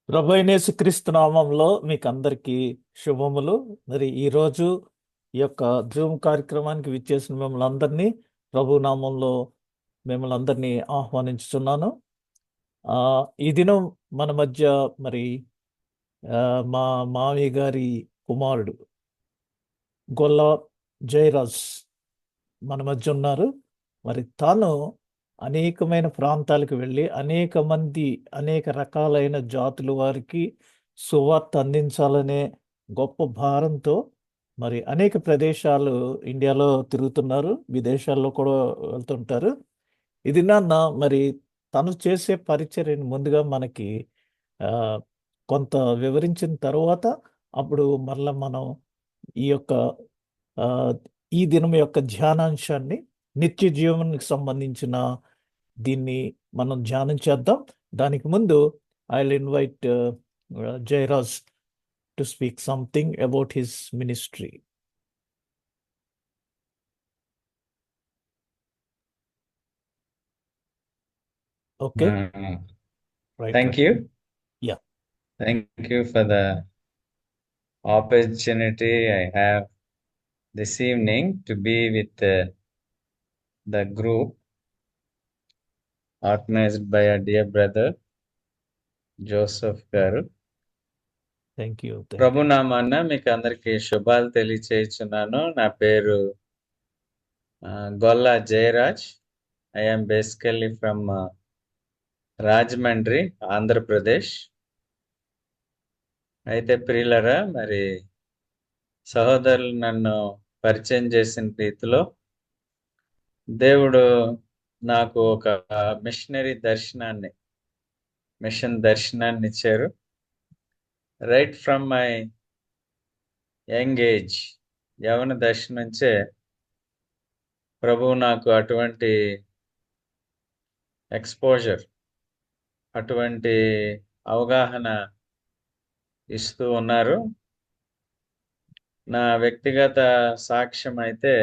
ప్రభు అయిన యేసుక్రీస్తు నామంలో మీకు అందరికీ శుభములు. మరి ఈరోజు ఈ యొక్క జూమ్ కార్యక్రమానికి విచ్చేసిన మిమ్మల్ని అందరినీ ప్రభు నామంలో మిమ్మల్ని అందరినీ ఆహ్వానించుతున్నాను. ఆ ఈ దినం మన మధ్య మరి ఆ, మా మామయ్య గారి కుమారుడు గొల్ల జయరాజ్ మన మధ్య ఉన్నారు. మరి తాను అనేకమైన ప్రాంతాలకు వెళ్ళి అనేక మంది అనేక రకాలైన జాతుల వారికి సువార్త అందించాలనే గొప్ప భారంతో మరి అనేక ప్రదేశాలు ఇండియాలో తిరుగుతున్నారు, విదేశాల్లో కూడా వెళ్తుంటారు. ఇది నాన్న మరి తను చేసే పరిచర్యను ముందుగా మనకి ఆ, కొంత వివరించిన తర్వాత అప్పుడు మరలా మనం ఈ యొక్క ఆ, ఈ దినం యొక్క ధ్యానాంశాన్ని నిత్య జీవనానికి సంబంధించిన దీన్ని మనం ధ్యానం చేద్దాం. దానికి ముందు I will invite Jayaraj to speak something about his ministry. Okay, Uh, right Thank right. you. Yeah, Thank you for the opportunity I have this evening to be with the group organized by a dear brother Joseph Garu. Thank you thank you. ప్రభునామాన మీకు అందరికి శుభాలు తెలియచేస్తున్నాను. నా పేరు Golla Jayaraj. I am basically from Rajahmundry, Andhra Pradesh. అయితే ప్రియులరా, మరి సహోదరులు నన్ను పరిచయం చేసిన రీతిలో దేవుడు నాకు ఒక మిషనరీ మిషన్ దర్శనాన్ని ఇచ్చారు. Right from my young age, యవన దశ నుంచే ప్రభువు నాకు అటువంటి ఎక్స్పోజర్, అటువంటి అవగాహన ఇస్తూ ఉన్నారు. నా వ్యక్తిగత సాక్ష్యం అయితే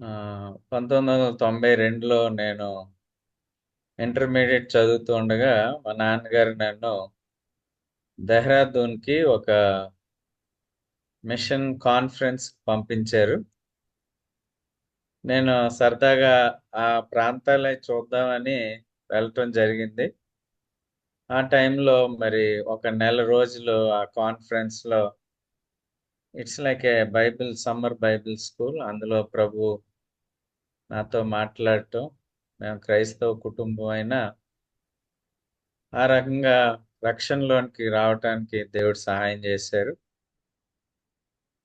1992లో నేను ఇంటర్మీడియట్ చదువుతూ ఉండగా మా నాన్నగారు నన్ను దెహ్రాదూన్కి ఒక మిషన్ కాన్ఫరెన్స్ పంపించారు. నేను సరదాగా ఆ ప్రాంతాలే చూద్దామని వెళ్ళటం జరిగింది. ఆ టైంలో మరి ఒక నెల రోజులు ఆ కాన్ఫరెన్స్లో it's like A summer Bible school. అందులో ప్రభు నాతో మాట్లాడటం, మేము క్రైస్తవ కుటుంబం అయినా ఆ రకంగా రక్షణలోనికి రావటానికి దేవుడు సహాయం చేశారు.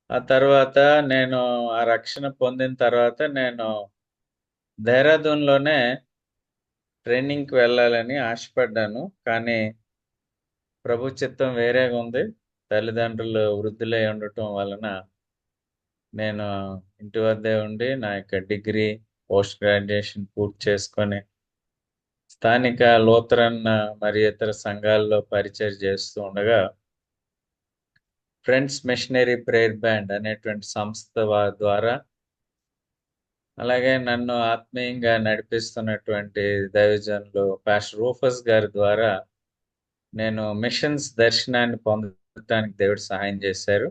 ఆ తర్వాత నేను ఆ రక్షణ పొందిన తర్వాత నేను దేహరాదూన్లోనే ట్రైనింగ్కి వెళ్ళాలని ఆశపడ్డాను. కానీ ప్రభు చిత్తం వేరేగా ఉంది. తల్లిదండ్రులు వృద్ధులై ఉండటం వలన నేను ఇంటి వద్దే ఉండి నా యొక్క డిగ్రీ, పోస్ట్ గ్రాడ్యుయేషన్ పూర్తి చేసుకొని స్థానిక లూథరన్ మరి ఇతర సంఘాల్లో పరిచయం చేస్తూ ఉండగా ఫ్రెండ్స్ మిషనరీ ప్రేయర్ బ్యాండ్ అనేటువంటి సంస్థ ద్వారా, అలాగే నన్ను ఆత్మీయంగా నడిపిస్తున్నటువంటి దైవజనులు పాస్టర్ రూఫస్ గారి ద్వారా నేను మిషన్స్ దర్శనాన్ని పొందడానికి దేవుడు సహాయం చేశారు.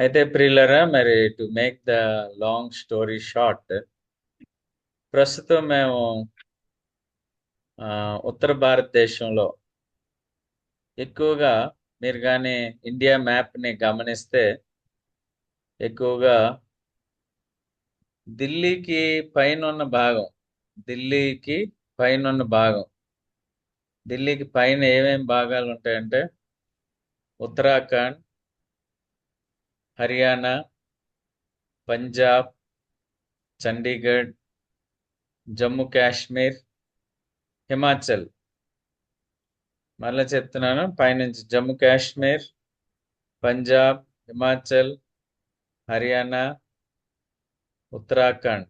అయితే ప్రియులరా, మరి to make the long story short, ప్రస్తుతం మేము ఉత్తర భారతదేశంలో ఎక్కువగా, మీరు కానీ ఇండియా మ్యాప్ని గమనిస్తే, ఎక్కువగా ఢిల్లీకి పైనున్న భాగం, ఢిల్లీకి పైనున్న భాగం, ఢిల్లీకి పైన ఏమేమి భాగాలు ఉంటాయంటే ఉత్తరాఖండ్, హర్యానా, పంజాబ్, చండీగఢ్, జమ్మూ కాశ్మీర్, హిమాచల్. మళ్ళీ చెప్తున్నాను, పైనుంచి జమ్మూ కాశ్మీర్, పంజాబ్, హిమాచల్, హర్యానా, ఉత్తరాఖండ్,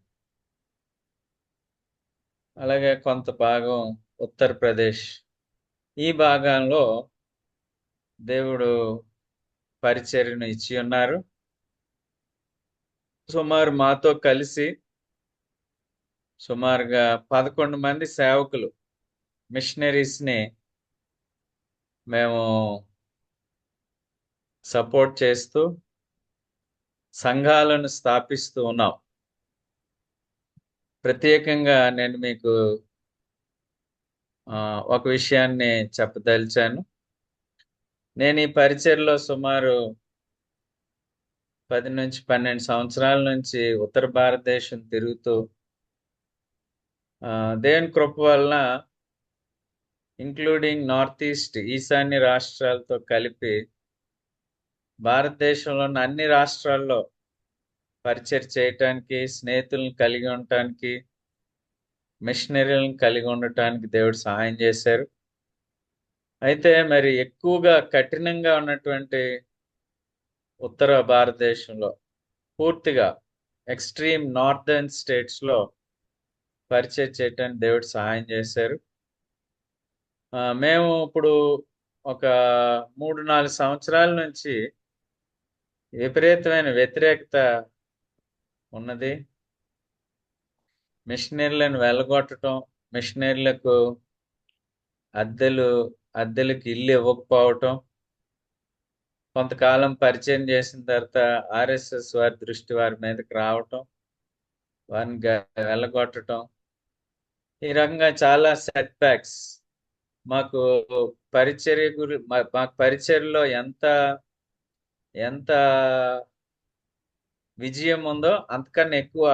అలాగే కొంత భాగం ఉత్తరప్రదేశ్. ఈ భాగంలో దేవుడు పరిచర్యను ఇచ్చి ఉన్నారు. సుమారు మాతో కలిసి సుమారుగా 11 మంది సేవకులు మిషనరీస్ని మేము సపోర్ట్ చేస్తూ సంఘాలను స్థాపిస్తూ ఉన్నాం. ప్రత్యేకంగా నేను మీకు ఒక విషయాన్ని చెప్పదలిచాను. నేను ఈ పరిచర్లో సుమారు 10 నుంచి 12 సంవత్సరాల నుంచి ఉత్తర భారతదేశం తిరుగుతూ దేవుని కృప వలన ఇంక్లూడింగ్ నార్త్ ఈస్ట్ ఈశాన్య రాష్ట్రాలతో కలిపి భారతదేశంలో ఉన్న అన్ని రాష్ట్రాల్లో పరిచయం చేయటానికి, స్నేహితులను కలిగి ఉండటానికి, మిషనరీలను కలిగి ఉండటానికి దేవుడు సహాయం చేశారు. అయితే మరి ఎక్కువగా కఠినంగా ఉన్నటువంటి ఉత్తర భారతదేశంలో పూర్తిగా ఎక్స్ట్రీమ్ నార్థర్న్ స్టేట్స్లో పరిచయం చేయటానికి దేవుడు సహాయం చేశారు. మేము ఇప్పుడు ఒక 3-4 సంవత్సరాల నుంచి విపరీతమైన వ్యతిరేకత ఉన్నది. మిషనరీలను వెళ్ళగొట్టడం, మిషనరీలకు అద్దెలకు ఇల్లు ఇవ్వకపోవటం, కొంతకాలం పరిచయం చేసిన తర్వాత ఆర్ఎస్ఎస్ వారి దృష్టి వారి మీదకి రావటం, వారిని వెళ్ళగొట్టడం, ఈ రకంగా చాలా సెట్ బ్యాక్స్ మాకు మాకు పరిచర్యలో ఎంత ఎంత విజయం ఉందో అంతకన్నా ఎక్కువ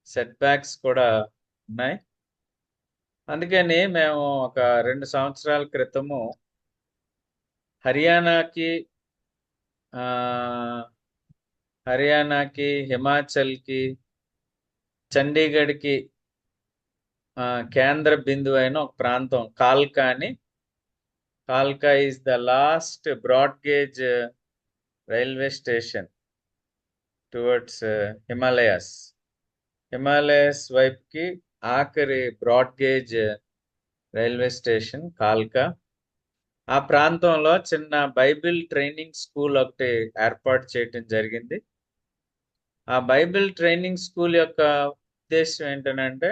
సెట్ బ్యాక్స్ కూడా ఉన్నాయి. అందుకని మేము ఒక 2 సంవత్సరాల క్రితము హర్యానాకి, హిమాచల్కి, చండీగఢ్కి కేంద్ర బిందువు అయిన ఒక ప్రాంతం కాల్కా అని. కాల్కా is the last broad gauge railway station towards Himalayas వైపుకి ఆఖరి బ్రాడ్ గేజ్ రైల్వే స్టేషన్ కాల్కా. ఆ ప్రాంతంలో చిన్న బైబిల్ ట్రైనింగ్ స్కూల్ ఒకటి ఏర్పాటు చేయటం జరిగింది. ఆ బైబిల్ ట్రైనింగ్ స్కూల్ యొక్క ఉద్దేశం ఏంటంటే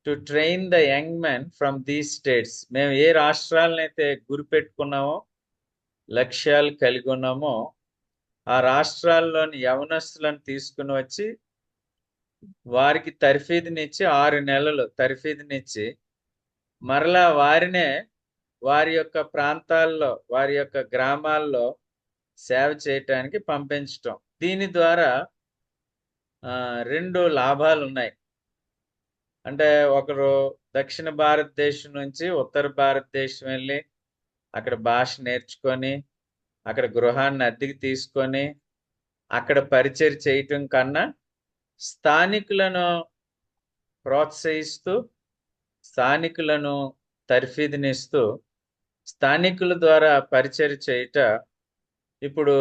to train the young men from these states. మేము ఏ రాష్ట్రాలనైతే గురిపెట్టుకున్నామో, లక్ష్యాలు కలిగి ఉన్నామో, ఆ రాష్ట్రాల్లోని యవనస్తులను తీసుకుని వచ్చి వారికి తర్ఫీదునిచ్చి 6 నెలలు తర్ఫీదునిచ్చి మరలా వారినే వారి యొక్క ప్రాంతాల్లో, వారి యొక్క గ్రామాల్లో సేవ చేయటానికి పంపించటం. దీని ద్వారా 2 లాభాలు ఉన్నాయి. అంటే ఒకరు దక్షిణ భారతదేశం నుంచి ఉత్తర భారతదేశం వెళ్ళి అక్కడ భాష నేర్చుకొని, అక్కడ గృహాన్ని అద్దెకి తీసుకొని అక్కడ పరిచయం చేయటం కన్నా స్థానికులను ప్రోత్సహిస్తూ, స్థానికులను తర్ఫీదునిస్తూ, స్థానికుల ద్వారా పరిచయం చేయట ఇప్పుడు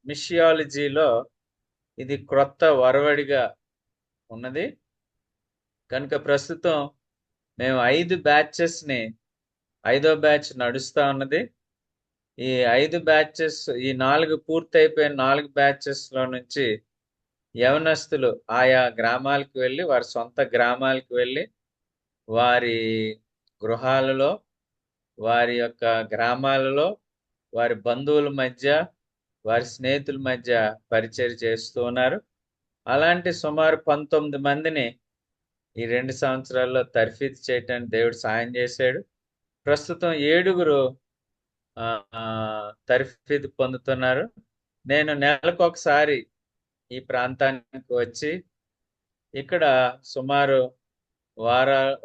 మిషియాలజీలో ఇది క్రొత్త ఒరవడిగా ఉన్నది. కనుక ప్రస్తుతం మేము 5 బ్యాచెస్ని 5వ బ్యాచ్ నడుస్తూ ఉన్నది. ఈ 5 బ్యాచెస్, ఈ 4 పూర్తయిపోయిన 4 బ్యాచెస్లో నుంచి యవనస్తులు ఆయా గ్రామాలకు వెళ్ళి, వారి సొంత గ్రామాలకు వెళ్ళి, వారి గృహాలలో, వారి యొక్క గ్రామాలలో, వారి బంధువుల మధ్య, వారి స్నేహితుల మధ్య పరిచయం చేస్తూ ఉన్నారు. అలాంటి సుమారు 19 మందిని ఈ 2 సంవత్సరాల్లో తర్ఫీదు చేయటానికి దేవుడు సాయం చేశాడు. ప్రస్తుతం 7 తర్ఫీదు పొందుతున్నారు. నేను నెలకొకసారి ఈ ప్రాంతానికి వచ్చి ఇక్కడ సుమారు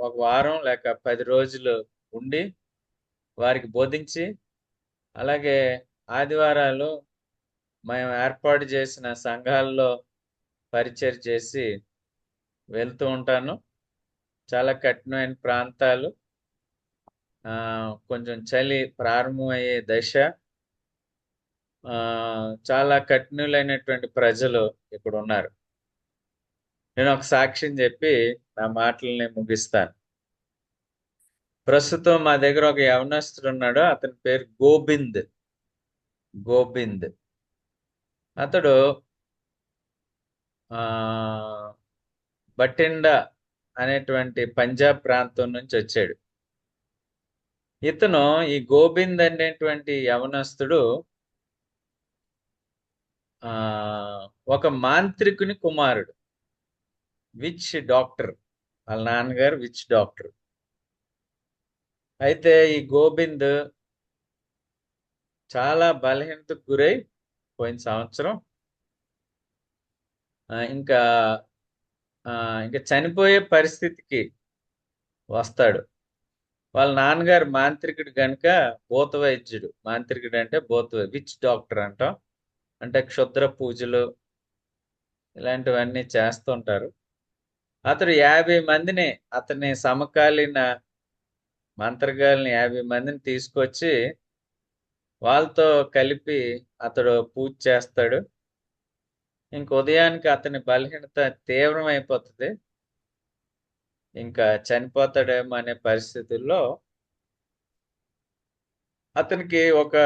ఒక వారం లేక 10 రోజులు ఉండి వారికి బోధించి, అలాగే ఆదివారాలు మేము ఏర్పాటు చేసిన సంఘాల్లో పరిచయం చేసి వెళ్తూ ఉంటాను. చాలా కఠినమైన ప్రాంతాలు, కొంచెం చలి ప్రారంభమయ్యే దశ, చాలా కఠినులైనటువంటి ప్రజలు ఇక్కడ ఉన్నారు. నేను ఒక సాక్ష్యం చెప్పి నా మాటల్ని ముగిస్తాను. ప్రస్తుతం మా దగ్గర ఒక యవనస్తుడు ఉన్నాడు. అతని పేరు గోబింద్. అతడు బటిండా అనేటువంటి పంజాబ్ ప్రాంతం నుంచి వచ్చాడు. ఇతను ఈ గోబింద్ అనేటువంటి యవనస్తుడు ఆ ఒక మాంత్రికుని కుమారుడు, విచ్ డాక్టర్. వాళ్ళ నాన్నగారు విచ్ డాక్టర్. అయితే ఈ గోబింద్ చాలా బలహీనతకు గురై పోయిన సంవత్సరం ఇంకా ఇంకా చనిపోయే పరిస్థితికి వస్తాడు. వాళ్ళ నాన్నగారు మాంత్రికుడు గనుక భూత వైద్యుడు. మాంత్రికుడు అంటే విచ్ డాక్టర్ అంటాం. అంటే క్షుద్ర పూజలు ఇలాంటివన్నీ చేస్తుంటారు. అతడు 50 మందిని, అతని సమకాలీన మంత్రగాళ్ళని 50 మందిని తీసుకొచ్చి వాళ్ళతో కలిపి అతడు పూజ చేస్తాడు. ఇంక ఉదయానికి అతని బలహీనత తీవ్రం అయిపోతుంది. ఇంకా చనిపోతాడేమో అనే పరిస్థితుల్లో అతనికి ఒక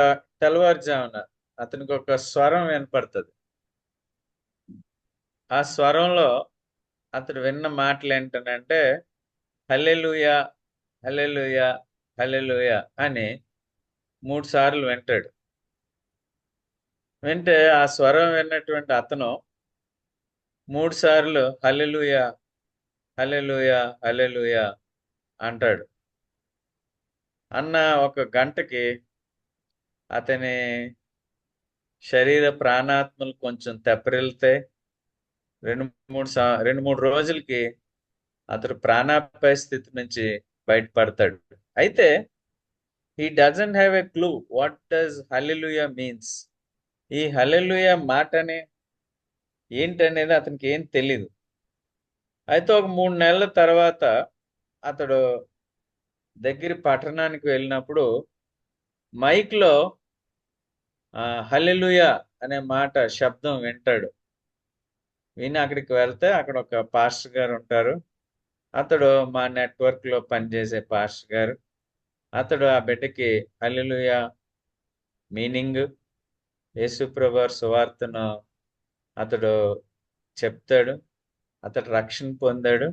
తెల్లవారుజామున అతనికి ఒక స్వరం వినపడుతుంది. ఆ స్వరంలో అతడు విన్న మాటలు ఏంటనంటే హల్లెలూయా, హల్లెలూయా, హల్లెలూయా అని 3 సార్లు వింటాడు. వింటే ఆ స్వరం విన్నటువంటి అతను 3 సార్లు హల్లెలూయా, హల్లెలూయా, హల్లెలూయా అంటాడు. అన్న ఒక గంటకి అతని శరీర ప్రాణాత్మలు కొంచెం తెప్పరిల్తాయి. 2-3 రోజులకి అతడు ప్రాణాపాయ స్థితి నుంచి బయటపడతాడు. అయితే he doesn't have a clue what does hallelujah means. ఈ హల్లెలూయా మాటని ఏంటనేది అతనికి ఏం తెలీదు. అయితే ఒక 3 నెలల తర్వాత అతడు దగ్గర పట్టణానికి వెళ్ళినప్పుడు మైక్లో హల్లెలూయా అనే మాట శబ్దం వింటాడు. విని అక్కడికి వెళ్తే అక్కడ ఒక పాస్టర్ గారు ఉంటారు. అతడు మా నెట్వర్క్లో పనిచేసే పాస్టర్ గారు. అతడు ఆ బిడ్డకి హల్లెలూయా మీనింగ్, యేసుప్రభు వారి సువార్తను అతడు చెప్తాడు. అతడు రక్షణ పొందాడు.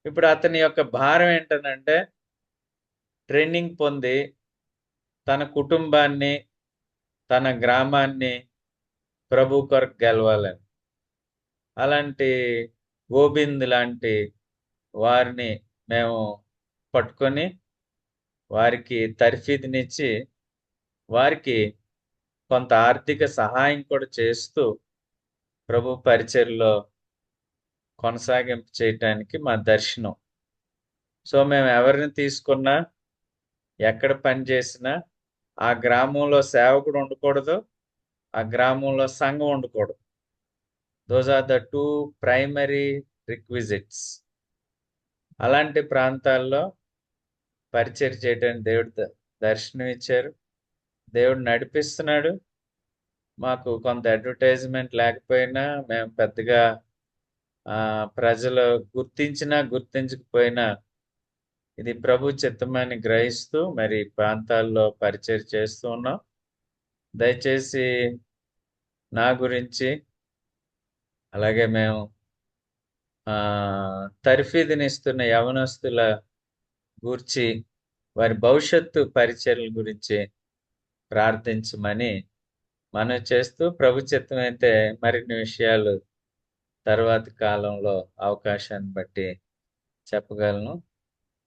ఇప్పుడు అతని యొక్క భారం ఏంటనంటే ట్రైనింగ్ పొంది తన కుటుంబాన్ని, తన గ్రామాన్ని ప్రభు కొరకు గెలవాలని. అలాంటి గోబింద్ లాంటి వారిని మేము పట్టుకొని వారికి తర్ఫీదునిచ్చి వారికి కొంత ఆర్థిక సహాయం కూడా చేస్తూ ప్రభు పరిచర్లో కొనసాగింపు చేయటానికి మా దర్శనం. సో మేము ఎవరిని తీసుకున్నా, ఎక్కడ పని చేసినా ఆ గ్రామంలో సేవకుడు ఉండకూడదు, ఆ గ్రామంలో సంఘం ఉండకూడదు. Those are the 2 primary requisites. అలాంటి ప్రాంతాల్లో పరిచయం చేయడానికి దేవుడు దర్శనం ఇచ్చారు. దేవుడు నడిపిస్తున్నాడు. మాకు కొంత అడ్వర్టైజ్మెంట్ లేకపోయినా, మేము పెద్దగా ప్రజలు గుర్తించినా గుర్తించకపోయినా ఇది ప్రభు చిత్తమని గ్రహిస్తూ మరి ప్రాంతాల్లో పరిచయం చేస్తూ ఉన్నాం. దయచేసి నా గురించి, అలాగే మేము తర్ఫీదునిస్తున్న యవనస్తుల గూర్చి, వారి భవిష్యత్తు పరిచర్ల గురించి ప్రార్థించమని మనవి చేస్తూ, ప్రభు చిత్తం అయితే మరిన్ని విషయాలు తర్వాతి కాలంలో అవకాశాన్ని బట్టి చెప్పగలను.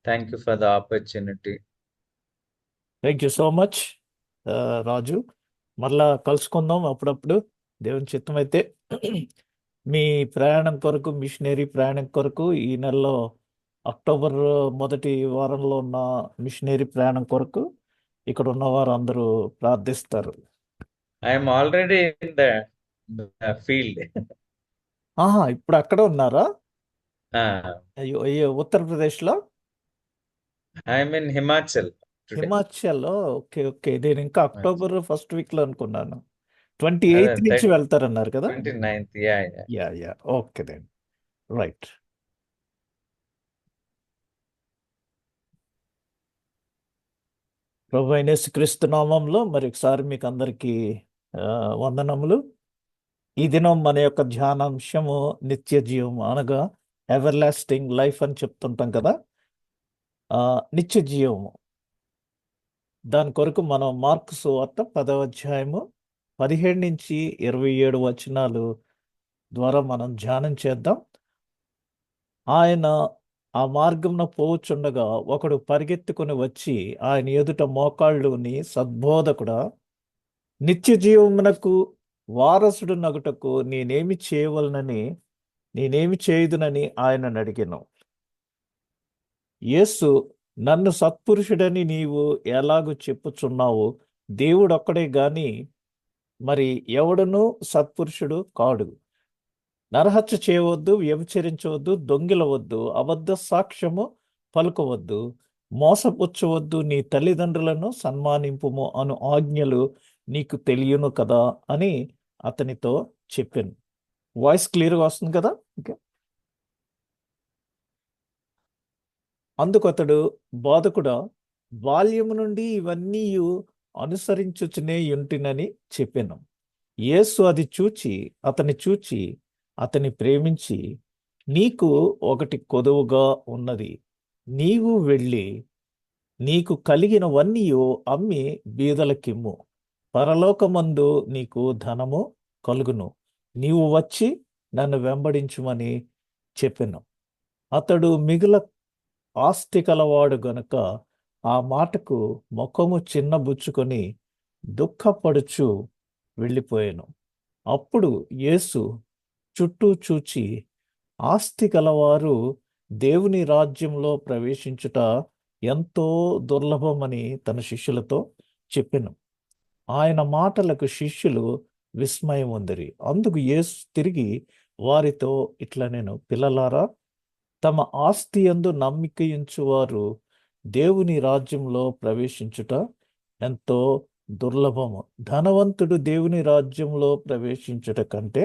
Thank you for the opportunity. Thank you so much Raju. మరలా కలుసుకుందాం అప్పుడప్పుడు దేవుని చిత్తం అయితే. మీ ప్రయాణం కొరకు, మిషనరీ ప్రయాణం కొరకు ఈ నెలలో అక్టోబర్ మొదటి వారంలో ఉన్న మిషనరీ ప్రయాణం కొరకు ఇక్కడ ఉన్నవారు అందరూ ప్రార్థిస్తారు. I'm already in the field. ఇప్పుడు అక్కడ ఉన్నారా? ఉత్తరప్రదేశ్లో? I'm in Himachal. Himachal. Okay okay. నేను ఇంకా అక్టోబర్ ఫస్ట్ వీక్ లో అనుకున్నాను. 28th నుంచి వెళ్తారన్నారు కదా? 29th. Yeah okay then. Right. ప్రభు అయిన యేసుక్రీస్తు నామంలో మరి ఒకసారి మీకు అందరికీ వందనములు. ఈ దినం మన యొక్క ధ్యానాంశము నిత్య జీవం, అనగా ఎవర్ లాస్టింగ్ లైఫ్ అని చెప్తుంటాం కదా, నిత్య జీవము. దాని కొరకు మనం మార్కు సువార్త 10వ అధ్యాయము 17-27 వచనాలు ద్వారా మనం ధ్యానం చేద్దాం. ఆయన ఆ మార్గంలో పోవచ్చుండగా ఒకడు పరిగెత్తుకుని వచ్చి ఆయన ఎదుట మోకాళ్ళుని, సద్బోధకుడా, నిత్య జీవమునకు వారసుడు నగుటకు నేనేమి చేయుదునని ఆయనను అడిగాను. యేసు, నన్ను సత్పురుషుడని నీవు ఎలాగూ చెప్పుచున్నావు? దేవుడొక్కడే గాని మరి ఎవడునూ సత్పురుషుడు కాడు. నరహత్య చేయవద్దు, వ్యభిచరించవద్దు, దొంగిలవద్దు, అబద్ధ సాక్ష్యము పలుకవద్దు, మోసపుచ్చవద్దు, నీ తల్లిదండ్రులను సన్మానింపుము అను ఆజ్ఞలు నీకు తెలియను కదా అని అతనితో చెప్పాను. వాయిస్ క్లియర్గా వస్తుంది కదా? ఓకే. అందుకు అతడు, బోధకుడా, బాల్యము నుండి ఇవన్నీ అనుసరించుచునే యుంటినని చెప్పాను. యేసు అతని చూచి అతని ప్రేమించి, నీకు ఒకటి కొదువుగా ఉన్నది. నీవు వెళ్ళి నీకు కలిగినవన్నీ అమ్మి బీదలకిమ్ము, పరలోకమందు నీకు ధనము కలుగును. నీవు వచ్చి నన్ను వెంబడించుమని చెప్పాను. అతడు మిగుల ఆస్తి కలవాడు గనుక ఆ మాటకు ముఖము చిన్నబుచ్చుకొని దుఃఖపడుచు వెళ్ళిపోయాను. అప్పుడు యేసు చుట్టూ చూచి, ఆస్తి కలవారు దేవుని రాజ్యంలో ప్రవేశించుట ఎంతో దుర్లభమని తన శిష్యులతో చెప్పెను. ఆయన మాటలకు శిష్యులు విస్మయం ఉందిరి. అందుకు యేసు తిరిగి వారితో ఇట్లా, నేను పిల్లలారా, తమ ఆస్తి యందు నమ్మికయించువారు దేవుని రాజ్యంలో ప్రవేశించుట ఎంతో దుర్లభము. ధనవంతుడు దేవుని రాజ్యంలో ప్రవేశించుట కంటే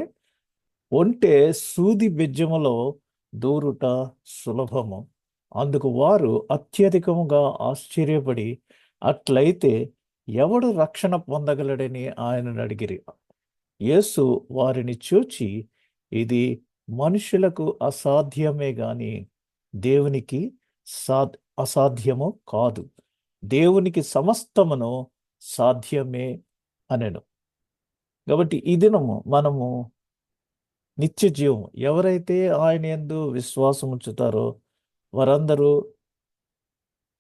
ఒంటె సూది బెజ్జములో దూరుట సులభము. అందుకు వారు అత్యధికముగా ఆశ్చర్యపడి, అట్లయితే ఎవడు రక్షణ పొందగలడని ఆయనను అడిగిరి. యేసు వారిని చూచి, ఇది మనుషులకు అసాధ్యమే గాని దేవునికి అసాధ్యము కాదు. దేవునికి సమస్తమును సాధ్యమే అనెను. కాబట్టి ఈ దినము మనము నిత్య జీవం, ఎవరైతే ఆయన యందు విశ్వాసం ఉంచుతారో వారందరూ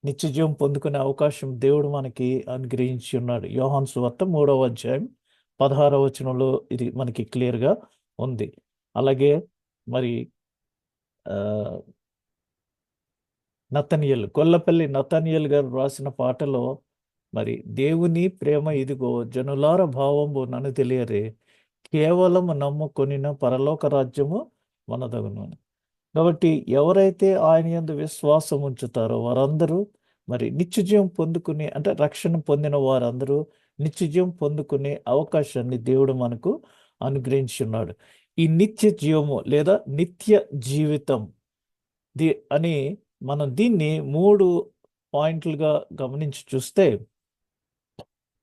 నిత్య జీవం పొందుకునే అవకాశం దేవుడు మనకి అనుగ్రహించి ఉన్నాడు. యోహాను సువార్త 3వ అధ్యాయం 16వ వచనంలో ఇది మనకి క్లియర్గా ఉంది. అలాగే మరి గొల్లపల్లి నతనియేల్ గారు రాసిన పాటలో మరి దేవుని ప్రేమ ఇదిగో, జనులార భావంబు నన్ను తెలియరే, కేవలం నమ్ముకొనిన పరలోక రాజ్యము మనదగును. కాబట్టి ఎవరైతే ఆయన యందు విశ్వాసం ఉంచుతారో వారందరూ మరి నిత్యజీవం పొందుకునే, అంటే రక్షణ పొందిన వారందరూ నిత్యజీవం పొందుకునే అవకాశాన్ని దేవుడు మనకు అనుగ్రహించి ఉన్నాడు. ఈ నిత్య జీవము లేదా నిత్య జీవితం అని మనం దీన్ని 3 పాయింట్లుగా గమనించి చూస్తే,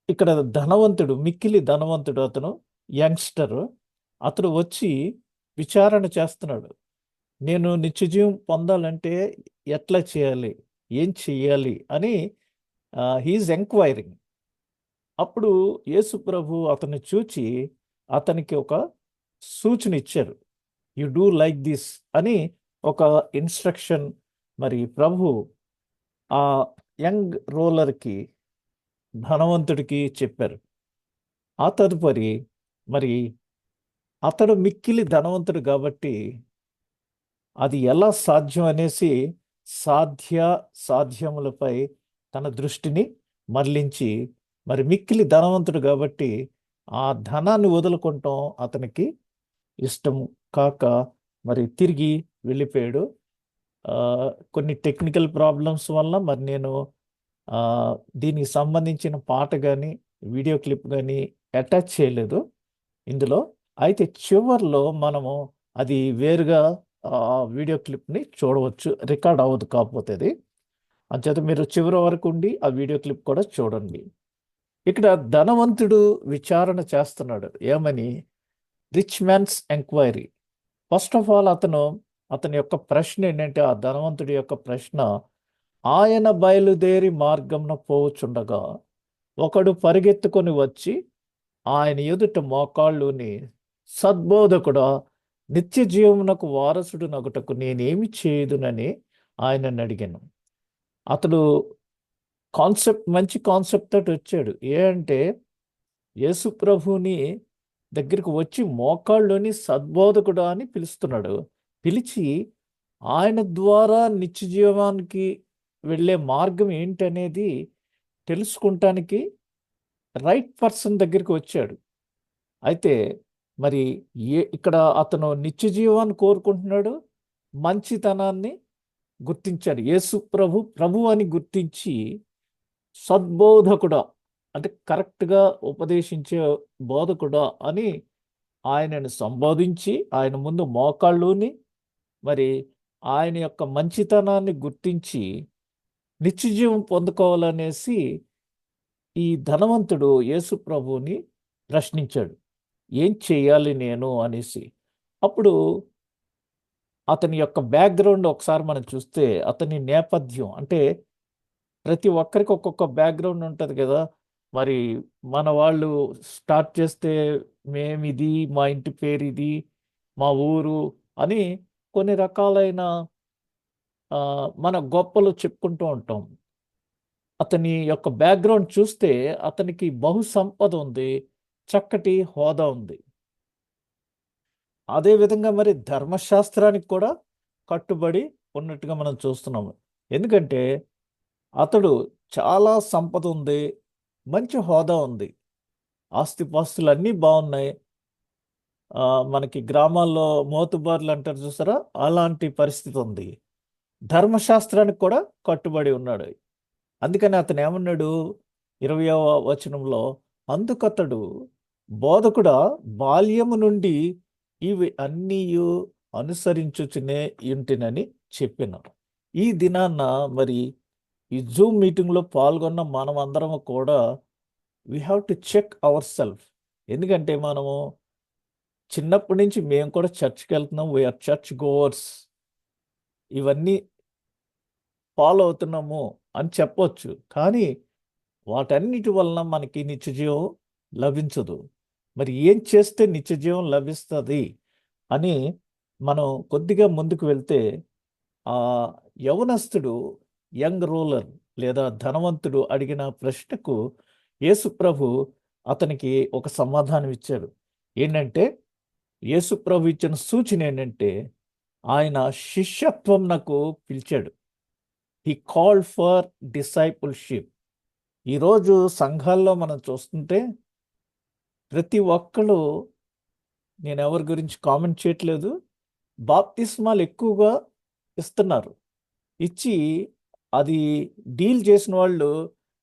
ఇక్కడ మిక్కిలి ధనవంతుడు, అతను యంగ్స్టర్, అతడు వచ్చి విచారణ చేస్తున్నాడు. నేను నిత్యజీవం పొందాలంటే ఎట్లా చేయాలి, ఏం చెయ్యాలి అని హీఈస్ ఎంక్వైరింగ్. అప్పుడు యేసు ప్రభు అతన్ని చూచి అతనికి ఒక సూచన ఇచ్చారు. యు డూ లైక్ దిస్ అని ఒక ఇన్స్ట్రక్షన్ మరి ప్రభు ఆ యంగ్ రోలర్కి, ధనవంతుడికి చెప్పారు. ఆ తదుపరి మరి అతడు మిక్కిలి ధనవంతుడు కాబట్టి అది ఎలా సాధ్యం అనేసి సాధ్యములపై తన దృష్టిని మరలించి, మరి మిక్కిలి ధనవంతుడు కాబట్టి ఆ ధనాన్ని వదులుకుంటాం అతనికి ఇష్టం కాక మరి తిరిగి వెళ్ళిపోయాడు. కొన్ని టెక్నికల్ ప్రాబ్లమ్స్ వల్ల మరి నేను దీనికి సంబంధించిన పాట కానీ వీడియో క్లిప్ కానీ అటాచ్ చేయలేదు ఇందులో. అయితే చివర్లో మనము అది వేరుగా వీడియో క్లిప్ని చూడవచ్చు, రికార్డ్ అవ్వదు కాకపోతే అది. అంచేత మీరు చివరి వరకు ఉండి ఆ వీడియో క్లిప్ కూడా చూడండి. ఇక్కడ ధనవంతుడు విచారణ చేస్తున్నాడు. ఏమని? Rich man's enquiry. First of all అతను అతని యొక్క ప్రశ్న ఏంటంటే, ఆ ధనవంతుడి యొక్క ప్రశ్న, ఆయన బయలుదేరి మార్గంన పోవుచుండగా ఒకడు పరిగెత్తుకొని వచ్చి ఆయన ఎదుట మోకాళ్ళుని, సద్బోధకుడా, నిత్య జీవమునకు వారసుడు నగుటకు నేనేమి చేయుదునని ఆయనను అడిగాను. అతడు మంచి కాన్సెప్ట్ తోటి వచ్చాడు. అంటే యేసు ప్రభుని దగ్గరికి వచ్చి మోకాళ్ళుని సద్బోధకుడా అని పిలుస్తున్నాడు. పిలిచి ఆయన ద్వారా నిత్య జీవానికి వెళ్ళే మార్గం ఏంటనేది తెలుసుకుంటానికి రైట్ పర్సన్ దగ్గరికి వచ్చాడు. అయితే మరి ఇక్కడ అతను నిత్య జీవాన్ని కోరుకుంటున్నాడు, మంచితనాన్ని గుర్తించాడు. యేసు ప్రభు అని గుర్తించి సద్బోధకుడా, అంటే కరెక్ట్గా ఉపదేశించే బోధకుడా అని ఆయనను సంబోధించి ఆయన ముందు మోకాళ్ళుని, మరి ఆయన యొక్క మంచితనాన్ని గుర్తించి నిత్యజీవం పొందుకోవాలనేసి ఈ ధనవంతుడు యేసు ప్రభువుని ప్రశ్నించాడు, ఏం చేయాలి నేను అనేసి. అప్పుడు అతని యొక్క బ్యాక్గ్రౌండ్ ఒకసారి మనం చూస్తే, అతని నేపథ్యం అంటే ప్రతి ఒక్కరికి ఒక్కొక్క బ్యాక్గ్రౌండ్ ఉంటుంది కదా. మరి మన వాళ్ళు స్టార్ట్ చేస్తే మేమిది, మా ఇంటి పేరు ఇది, మా ఊరు అని కొన్ని రకాలైన మన గొప్పలు చెప్పుకుంటూ ఉంటాం. అతని యొక్క బ్యాక్గ్రౌండ్ చూస్తే అతనికి బహు సంపద ఉంది, చక్కటి హోదా ఉంది. అదేవిధంగా మరి ధర్మశాస్త్రానికి కూడా కట్టుబడి ఉన్నట్టుగా మనం చూస్తున్నాము. ఎందుకంటే అతడు చాలా సంపద ఉంది, మంచి హోదా ఉంది, ఆస్తిపాస్తులు అన్నీ బాగున్నాయి. మనకి గ్రామాల్లో మోతుబార్లు అంటారు చూసారా, అలాంటి పరిస్థితి ఉంది. ధర్మశాస్త్రానికి కూడా కట్టుబడి ఉన్నాడు. అందుకని అతను ఏమన్నాడు 20వ వచనంలో, అందుకతడు బోధకుడా, బాల్యము నుండి ఇవి అన్నీ అనుసరించుచునే ఇంటినని చెప్పిన. ఈ దినాన్న మరి ఈ జూమ్ మీటింగ్లో పాల్గొన్న మనం అందరం కూడా we have to check our self. ఎందుకంటే మనము చిన్నప్పటి నుంచి మేము కూడా చర్చ్కి వెళ్తున్నాం, వీఆర్ చర్చ్ గోవర్స్, ఇవన్నీ ఫాలో అవుతున్నాము అని చెప్పొచ్చు. కానీ వాటన్నిటి వలన మనకి నిత్యజీవం లభించదు. మరి ఏం చేస్తే నిత్యజీవం లభిస్తుంది అని మనం కొద్దిగా ముందుకు వెళ్తే, ఆ యవనస్తుడు, యంగ్ రూలర్ లేదా ధనవంతుడు అడిగిన ప్రశ్నకు యేసు ప్రభు అతనికి ఒక సమాధానం ఇచ్చాడు. ఏంటంటే యేసు ప్రభు ఇచ్చిన సూచన ఏంటంటే, ఆయన శిష్యత్వం నాకు పిలిచాడు. He called for discipleship. ఈరోజు సంఘాల్లో మనం చూస్తుంటే ప్రతి ఒక్కరు, నేను ఎవరి గురించి కామెంట్ చేయట్లేదు, బాప్తిస్మాలు ఎక్కువగా ఇస్తున్నారు. ఇచ్చి అది డీల్ చేసిన వాళ్ళు,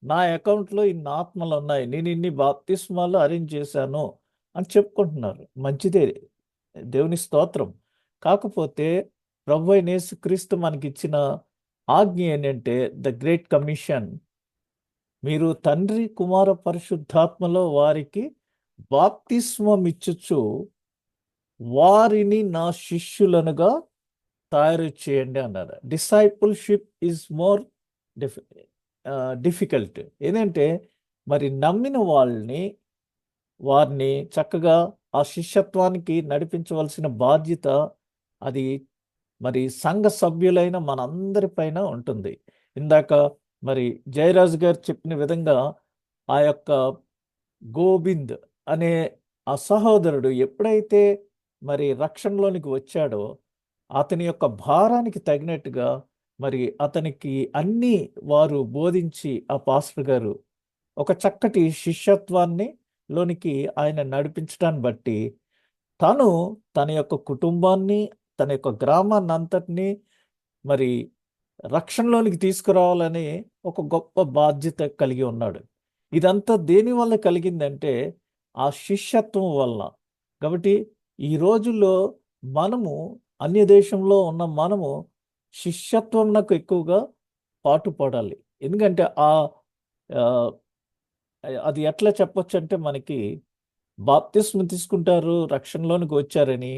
నా అకౌంట్లో ఇన్ని ఆత్మలు ఉన్నాయి, నేను ఇన్ని బాప్తిస్మాలు అరేంజ్ చేశాను అని చెప్పుకుంటున్నారు. మంచిదే, దేవుని స్తోత్రం. కాకపోతే ప్రభు అయిన యేసుక్రీస్తు మనకిచ్చిన ఆజ్ఞ ఏంటంటే ద గ్రేట్ కమిషన్, మీరు తండ్రి కుమార పరిశుద్ధాత్మలో వారికి బాప్తిస్మం ఇచ్చుచు వారిని నా శిష్యులనుగా తయారు చేయండి అన్నారు. Discipleship is more difficult. ఏంటంటే మరి నమ్మిన వారిని చక్కగా ఆ శిష్యత్వానికి నడిపించవలసిన బాధ్యత అది మరి సంఘ సభ్యులైన మనందరిపైన ఉంటుంది. ఇందాక మరి జయరాజు గారు చెప్పిన విధంగా ఆ యొక్క గోవింద్ అనే ఆ సహోదరుడు ఎప్పుడైతే మరి రక్షణలోనికి వచ్చాడో, అతని యొక్క భారానికి తగినట్టుగా మరి అతనికి అన్నీ వారు బోధించి, ఆ పాస్టర్ గారు ఒక చక్కటి శిష్యత్వాన్ని లోనికి ఆయన నడిపించడాన్ని బట్టి తను తన యొక్క కుటుంబాన్ని, తన యొక్క గ్రామాన్ని అంతటినీ మరి రక్షణలోనికి తీసుకురావాలని ఒక గొప్ప బాధ్యత కలిగి ఉన్నాడు. ఇదంతా దేని వల్ల కలిగిందంటే ఆ శిష్యత్వం వల్ల. కాబట్టి ఈ రోజుల్లో మనము అన్య దేశంలో ఉన్న మనము శిష్యత్వంకు ఎక్కువగా పాటుపడాలి. ఎందుకంటే అది ఎట్లా చెప్పొచ్చు అంటే, మనకి బాప్తిస్మ తీసుకుంటారు, రక్షణలోనికి వచ్చారని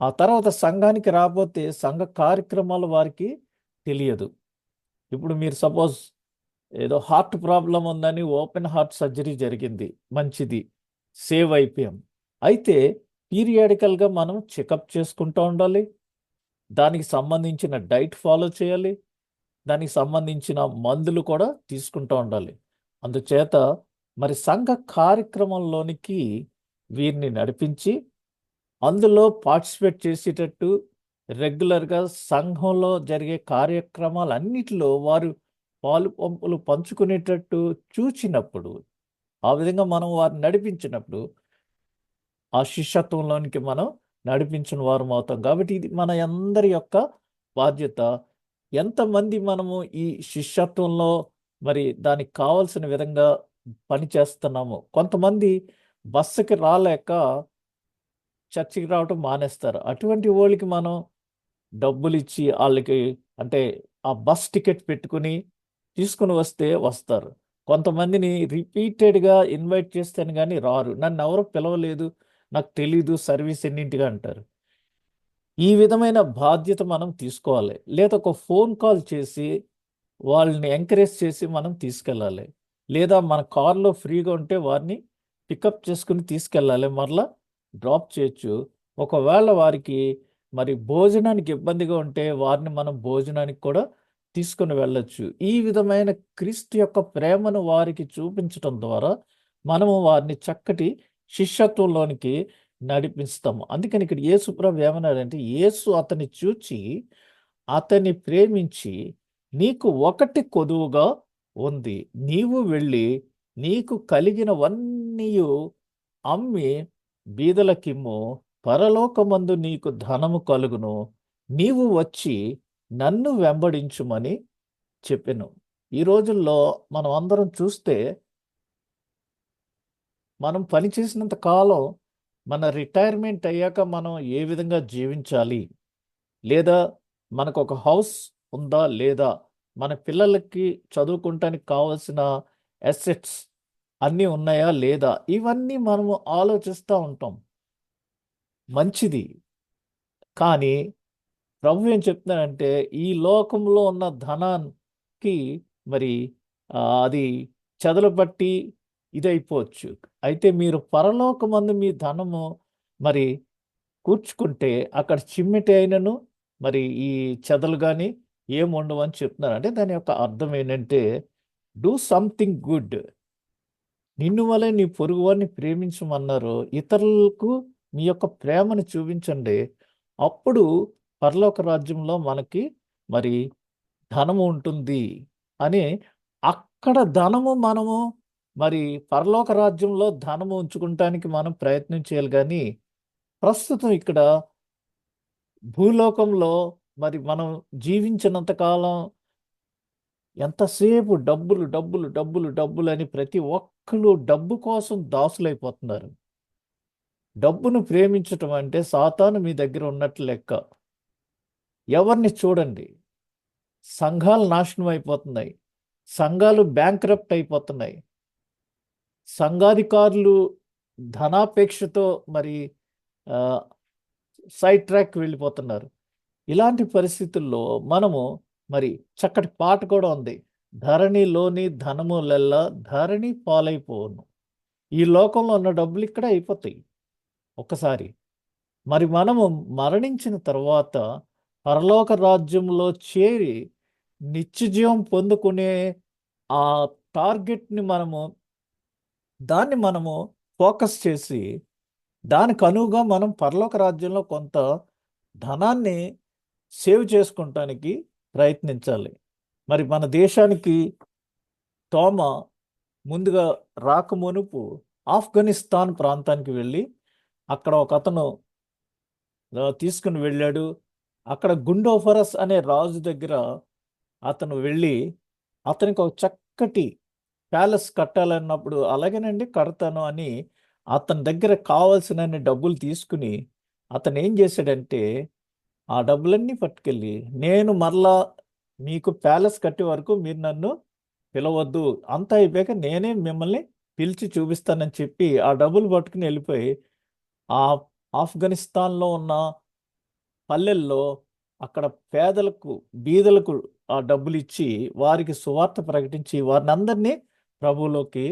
ఆ తర్వాత సంఘానికి రాకపోతే సంఘ కార్యక్రమాలు వారికి తెలియదు. ఇప్పుడు మీరు సపోజ్ ఏదో హార్ట్ ప్రాబ్లం ఉందని ఓపెన్ హార్ట్ సర్జరీ జరిగింది, మంచిది, సేవ్ అయిపోయాం. అయితే పీరియాడికల్గా మనం చెకప్ చేసుకుంటూ ఉండాలి, దానికి సంబంధించిన డైట్ ఫాలో చేయాలి, దానికి సంబంధించిన మందులు కూడా తీసుకుంటూ ఉండాలి. అందుచేత మరి సంఘ కార్యక్రమంలోనికి వీరిని నడిపించి అందులో పార్టిసిపేట్ చేసేటట్టు రెగ్యులర్గా సంఘంలో జరిగే కార్యక్రమాలన్నిటిలో వారు పాలు పంపులు పంచుకునేటట్టు చూచినప్పుడు, ఆ విధంగా మనం వారిని నడిపించినప్పుడు ఆ శిష్యత్వంలోనికి మనం నడిపించిన వారం అవుతాం. కాబట్టి ఇది మన అందరి యొక్క బాధ్యత. ఎంతమంది మనము ఈ శిష్యత్వంలో మరి దానికి కావాల్సిన విధంగా పని చేస్తున్నాము. కొంతమంది బస్సుకి రాలేక చర్చికి రావటం మానేస్తారు. అటువంటి వాళ్ళకి మనం డబ్బులు ఇచ్చి వాళ్ళకి, అంటే ఆ బస్ టికెట్ పెట్టుకుని తీసుకుని వస్తే వస్తారు. కొంతమందిని రిపీటెడ్గా ఇన్వైట్ చేస్తాను కానీ రారు. నన్ను ఎవరు పిలవలేదు, నాకు తెలీదు సర్వీస్ ఎన్నింటిగా అంటారు. ఈ విధమైన బాధ్యత మనం తీసుకోవాలి. లేదా ఒక ఫోన్ కాల్ చేసి వాళ్ళని ఎంకరేజ్ చేసి మనం తీసుకెళ్ళాలి. లేదా మన కార్లో ఫ్రీగా ఉంటే వారిని పికప్ చేసుకుని తీసుకెళ్ళాలి, మరలా డ్రాప్ చేయొచ్చు. ఒకవేళ వారికి మరి భోజనానికి ఇబ్బందిగా ఉంటే వారిని మనం భోజనానికి కూడా తీసుకుని వెళ్ళొచ్చు. ఈ విధమైన క్రీస్తు యొక్క ప్రేమను వారికి చూపించటం ద్వారా మనము వారిని చక్కటి శిష్యత్వంలోనికి నడిపిస్తాము. అందుకని ఇక్కడ యేసు ప్రభు ఏమన్నాడంటే, యేసు అతన్ని చూచి అతన్ని ప్రేమించి, నీకు ఒకటి కొదువుగా ఉంది, నీవు వెళ్ళి నీకు కలిగినవన్నీయు అమ్మి బీదలకిమ్ము, పరలోకమందు నీకు ధనము కలుగును, నీవు వచ్చి నన్ను వెంబడించుమని చెప్పెను. ఈ రోజుల్లో మనం అందరం చూస్తే మనం పని చేసినంత కాలం మన రిటైర్మెంట్ అయ్యాక మనం ఏ విధంగా జీవించాలి, లేదా మనకు ఒక హౌస్ ఉందా లేదా, మన పిల్లలకి చదువుకుంటానికి కావాల్సిన అసెట్స్ అన్నీ ఉన్నాయా లేదా, ఇవన్నీ మనము ఆలోచిస్తూ ఉంటాం. మంచిది. కానీ ప్రభు ఏం చెప్తున్నాడంటే, ఈ లోకంలో ఉన్న ధనానికి మరి అది చెదలు పట్టి ఇదైపోవచ్చు. అయితే మీరు పరలోకమందు మీ ధనము మరి కూర్చుకుంటే అక్కడ చిమ్మెటి అయినను మరి ఈ చెదలు కానీ ఏముండవు అని చెప్తున్నారు. అంటే దాని యొక్క అర్థం ఏంటంటే, డూ సంథింగ్ గుడ్, నిన్ను వలె నీ పొరుగువారిని ప్రేమించమన్నారు. ఇతరులకు మీ యొక్క ప్రేమను చూపించండి. అప్పుడు పరలోక రాజ్యంలో మనకి మరి ధనము ఉంటుంది అని. అక్కడ ధనము మనము మరి పరలోక రాజ్యంలో ధనము ఉంచుకుంటానికి మనం ప్రయత్నం చేయాలి. కానీ ప్రస్తుతం ఇక్కడ భూలోకంలో మరి మనం జీవించినంత కాలం ఎంతసేపు డబ్బులు డబ్బులు డబ్బులు డబ్బులు అని ప్రతి ఒక్కరు డబ్బు కోసం దాసులైపోతున్నారు. డబ్బును ప్రేమించటం అంటే సాతాను మీ దగ్గర ఉన్నట్లు లెక్క. ఎవరిని చూడండి, సంఘాలు నాశనం అయిపోతున్నాయి, సంఘాలు బ్యాంక్రప్ట్ అయిపోతున్నాయి, సంఘాధికారులు ధనాపేక్షతో మరి సైడ్ ట్రాక్ వెళ్ళిపోతున్నారు. ఇలాంటి పరిస్థితుల్లో మనము మరి చక్కటి పాట కూడా ఉంది, ధరణిలోని ధనములెల్లా ధరణి పాలైపోను. ఈ లోకంలో ఉన్న డబ్బులు ఇక్కడ అయిపోతాయి ఒక్కసారి. మరి మనము మరణించిన తర్వాత పరలోక రాజ్యంలో చేరి నిత్యజీవం పొందుకునే ఆ టార్గెట్ని దాన్ని మనము ఫోకస్ చేసి దానికి అనువుగా మనం పరలోక రాజ్యంలో కొంత ధనాన్ని సేవ్ చేసుకుంటానికి ప్రయత్నించాలి. మరి మన దేశానికి తోమ ముందుగా రాకమునుపు ఆఫ్ఘనిస్తాన్ ప్రాంతానికి వెళ్ళి అక్కడ ఒక అతను తీసుకుని వెళ్ళాడు. అక్కడ గుండోఫరస్ అనే రాజు దగ్గర అతను వెళ్ళి అతనికి ఒక చక్కటి ప్యాలెస్ కట్టాలన్నప్పుడు, అలాగేనండి కడతాను అని అతని దగ్గర కావాల్సిన డబ్బులు తీసుకుని అతను ఏం చేశాడంటే, ఆ డబ్బులన్నీ పట్టుకెళ్ళి, నేను మరలా మీకు ప్యాలెస్ కట్టే వరకు మీరు నన్ను పిలవద్దు, అంతా అయిపోయాక నేనే మిమ్మల్ని పిలిచి చూపిస్తానని చెప్పి ఆ డబ్బులు పట్టుకుని వెళ్ళిపోయి ఆ ఆఫ్ఘనిస్తాన్లో ఉన్న పల్లెల్లో అక్కడ పేదలకు బీదలకు ఆ డబ్బులు ఇచ్చి వారికి సువార్త ప్రకటించి వారిని అందరినీ ప్రభువులోకి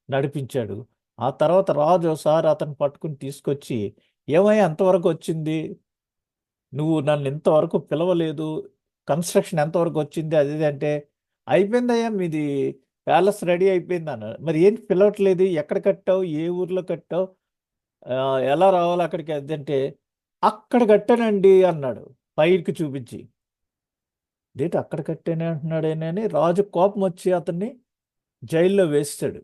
నడిపించాడు. ఆ తర్వాత రాజు ఒకసారి అతను పట్టుకుని తీసుకొచ్చి, ఏమయ్యా అంతవరకు వచ్చింది, నువ్వు నన్ను ఇంతవరకు పిలవలేదు, కన్స్ట్రక్షన్ ఎంతవరకు వచ్చింది అది ఇది అంటే, అయిపోయిందయ్యా మీది ప్యాలెస్ రెడీ అయిపోయింది అన్నాడు. మరి ఏంటి పిలవట్లేదు, ఎక్కడ కట్టావు, ఏ ఊర్లో కట్టావు, ఎలా రావాలి అక్కడికి అదంటే, అక్కడ కట్టానండి అన్నాడు పైకి చూపించి. ఏంటి అక్కడ కట్టానే అంటున్నాడేనని రాజు కోపం వచ్చి అతన్ని జైల్లో వేస్తాడు.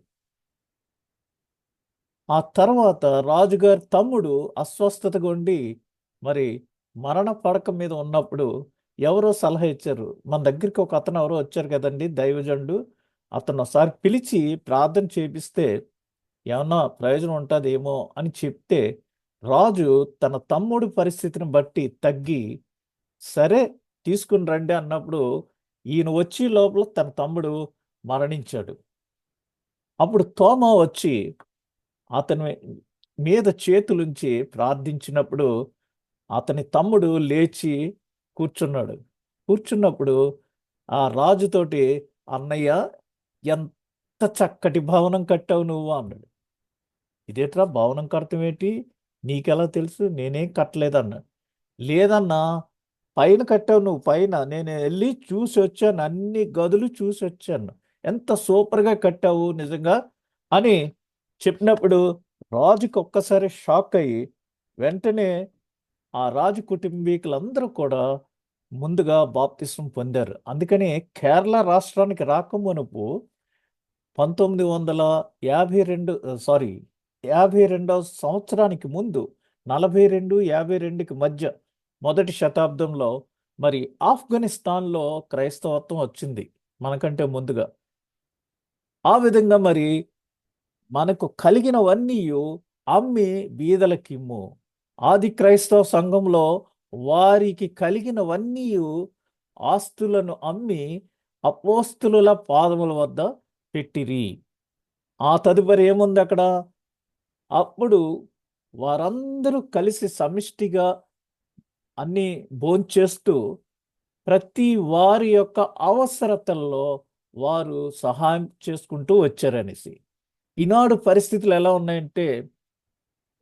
ఆ తర్వాత రాజుగారి తమ్ముడు అస్వస్థతగా ఉండి మరి మరణ పడక మీద ఉన్నప్పుడు ఎవరో సలహా ఇచ్చారు, మన దగ్గరికి ఒక అతను ఎవరో వచ్చారు కదండి దైవజనుడు, అతను ఒకసారి పిలిచి ప్రార్థన చేపిస్తే ఏమన్నా ప్రయోజనం ఉంటుందేమో అని చెప్తే రాజు తన తమ్ముడి పరిస్థితిని బట్టి తగ్గి, సరే తీసుకుని రండి అన్నప్పుడు ఈయన వచ్చి లోపల తన తమ్ముడు మరణించాడు. అప్పుడు తోమా వచ్చి అతని మీద చేతులుంచి ప్రార్థించినప్పుడు అతని తమ్ముడు లేచి కూర్చున్నాడు. కూర్చున్నప్పుడు ఆ రాజుతోటి, అన్నయ్య ఎంత చక్కటి భవనం కట్టావు నువ్వు అన్నాడు. ఇదేట్రా భవనం కడతాం ఏంటి, నీకెలా తెలుసు, నేనేం కట్టలేదన్నా. లేదన్నా, పైన కట్టావు నువ్వు, పైన నేను వెళ్ళి చూసి వచ్చాను, అన్ని గదులు చూసి వచ్చాను, ఎంత సూపర్గా కట్టావు నిజంగా అని చెప్పినప్పుడు రాజుకి ఒక్కసారి షాక్ అయ్యి వెంటనే ఆ రాజు కుటుంబీకులందరూ కూడా ముందుగా బాప్తిస్మం పొందారు. అందుకని కేరళ రాష్ట్రానికి రాకమునుపు 52 సంవత్సరానికి ముందు 42-52కి మధ్య మొదటి శతాబ్దంలో మరి ఆఫ్ఘనిస్తాన్లో క్రైస్తవత్వం వచ్చింది మనకంటే ముందుగా. ఆ విధంగా మరి మనకు కలిగినవన్నీ అమ్మి బీదలకిమ్ము. ఆది క్రైస్తవ సంఘంలో వారికి కలిగినవన్నీ ఆస్తులను అమ్మి అపోస్తుల పాదముల వద్ద పెట్టిరి. ఆ తదుపరి ఏముంది అక్కడ, అప్పుడు వారందరూ కలిసి సమిష్టిగా అన్ని భోంచేస్తూ ప్రతి వారి యొక్క అవసరతల్లో వారు సహాయం చేసుకుంటూ వచ్చారనేసి. ఈనాడు పరిస్థితులు ఎలా ఉన్నాయంటే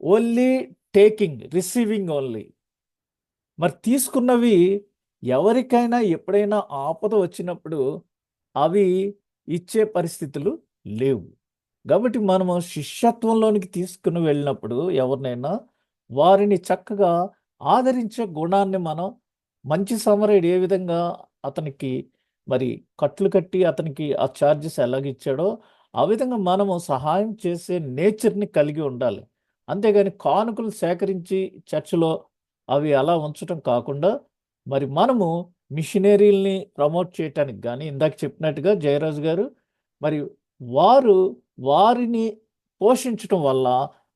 ఓన్లీ టేకింగ్, రిసీవింగ్ ఓన్లీ. మరి తీసుకున్నవి ఎవరికైనా ఎప్పుడైనా ఆపద వచ్చినప్పుడు అవి ఇచ్చే పరిస్థితులు లేవు. కాబట్టి మనము శిష్యత్వంలోనికి తీసుకుని వెళ్ళినప్పుడు ఎవరినైనా వారిని చక్కగా ఆదరించే గుణాన్ని మనం, మంచి సమరయుడు ఏ విధంగా అతనికి మరి కట్లు కట్టి అతనికి ఆ ఛార్జెస్ ఎలాగిచ్చాడో ఆ విధంగా మనము సహాయం చేసే నేచర్ని కలిగి ఉండాలి. అంతేగాని కానుకలు సేకరించి చర్చిలో అవి అలా ఉంచటం కాకుండా మరి మనము మిషనరీల్ని ప్రమోట్ చేయటానికి కానీ ఇందాక చెప్పినట్టుగా జయరాజు గారు మరి వారిని పోషించటం వల్ల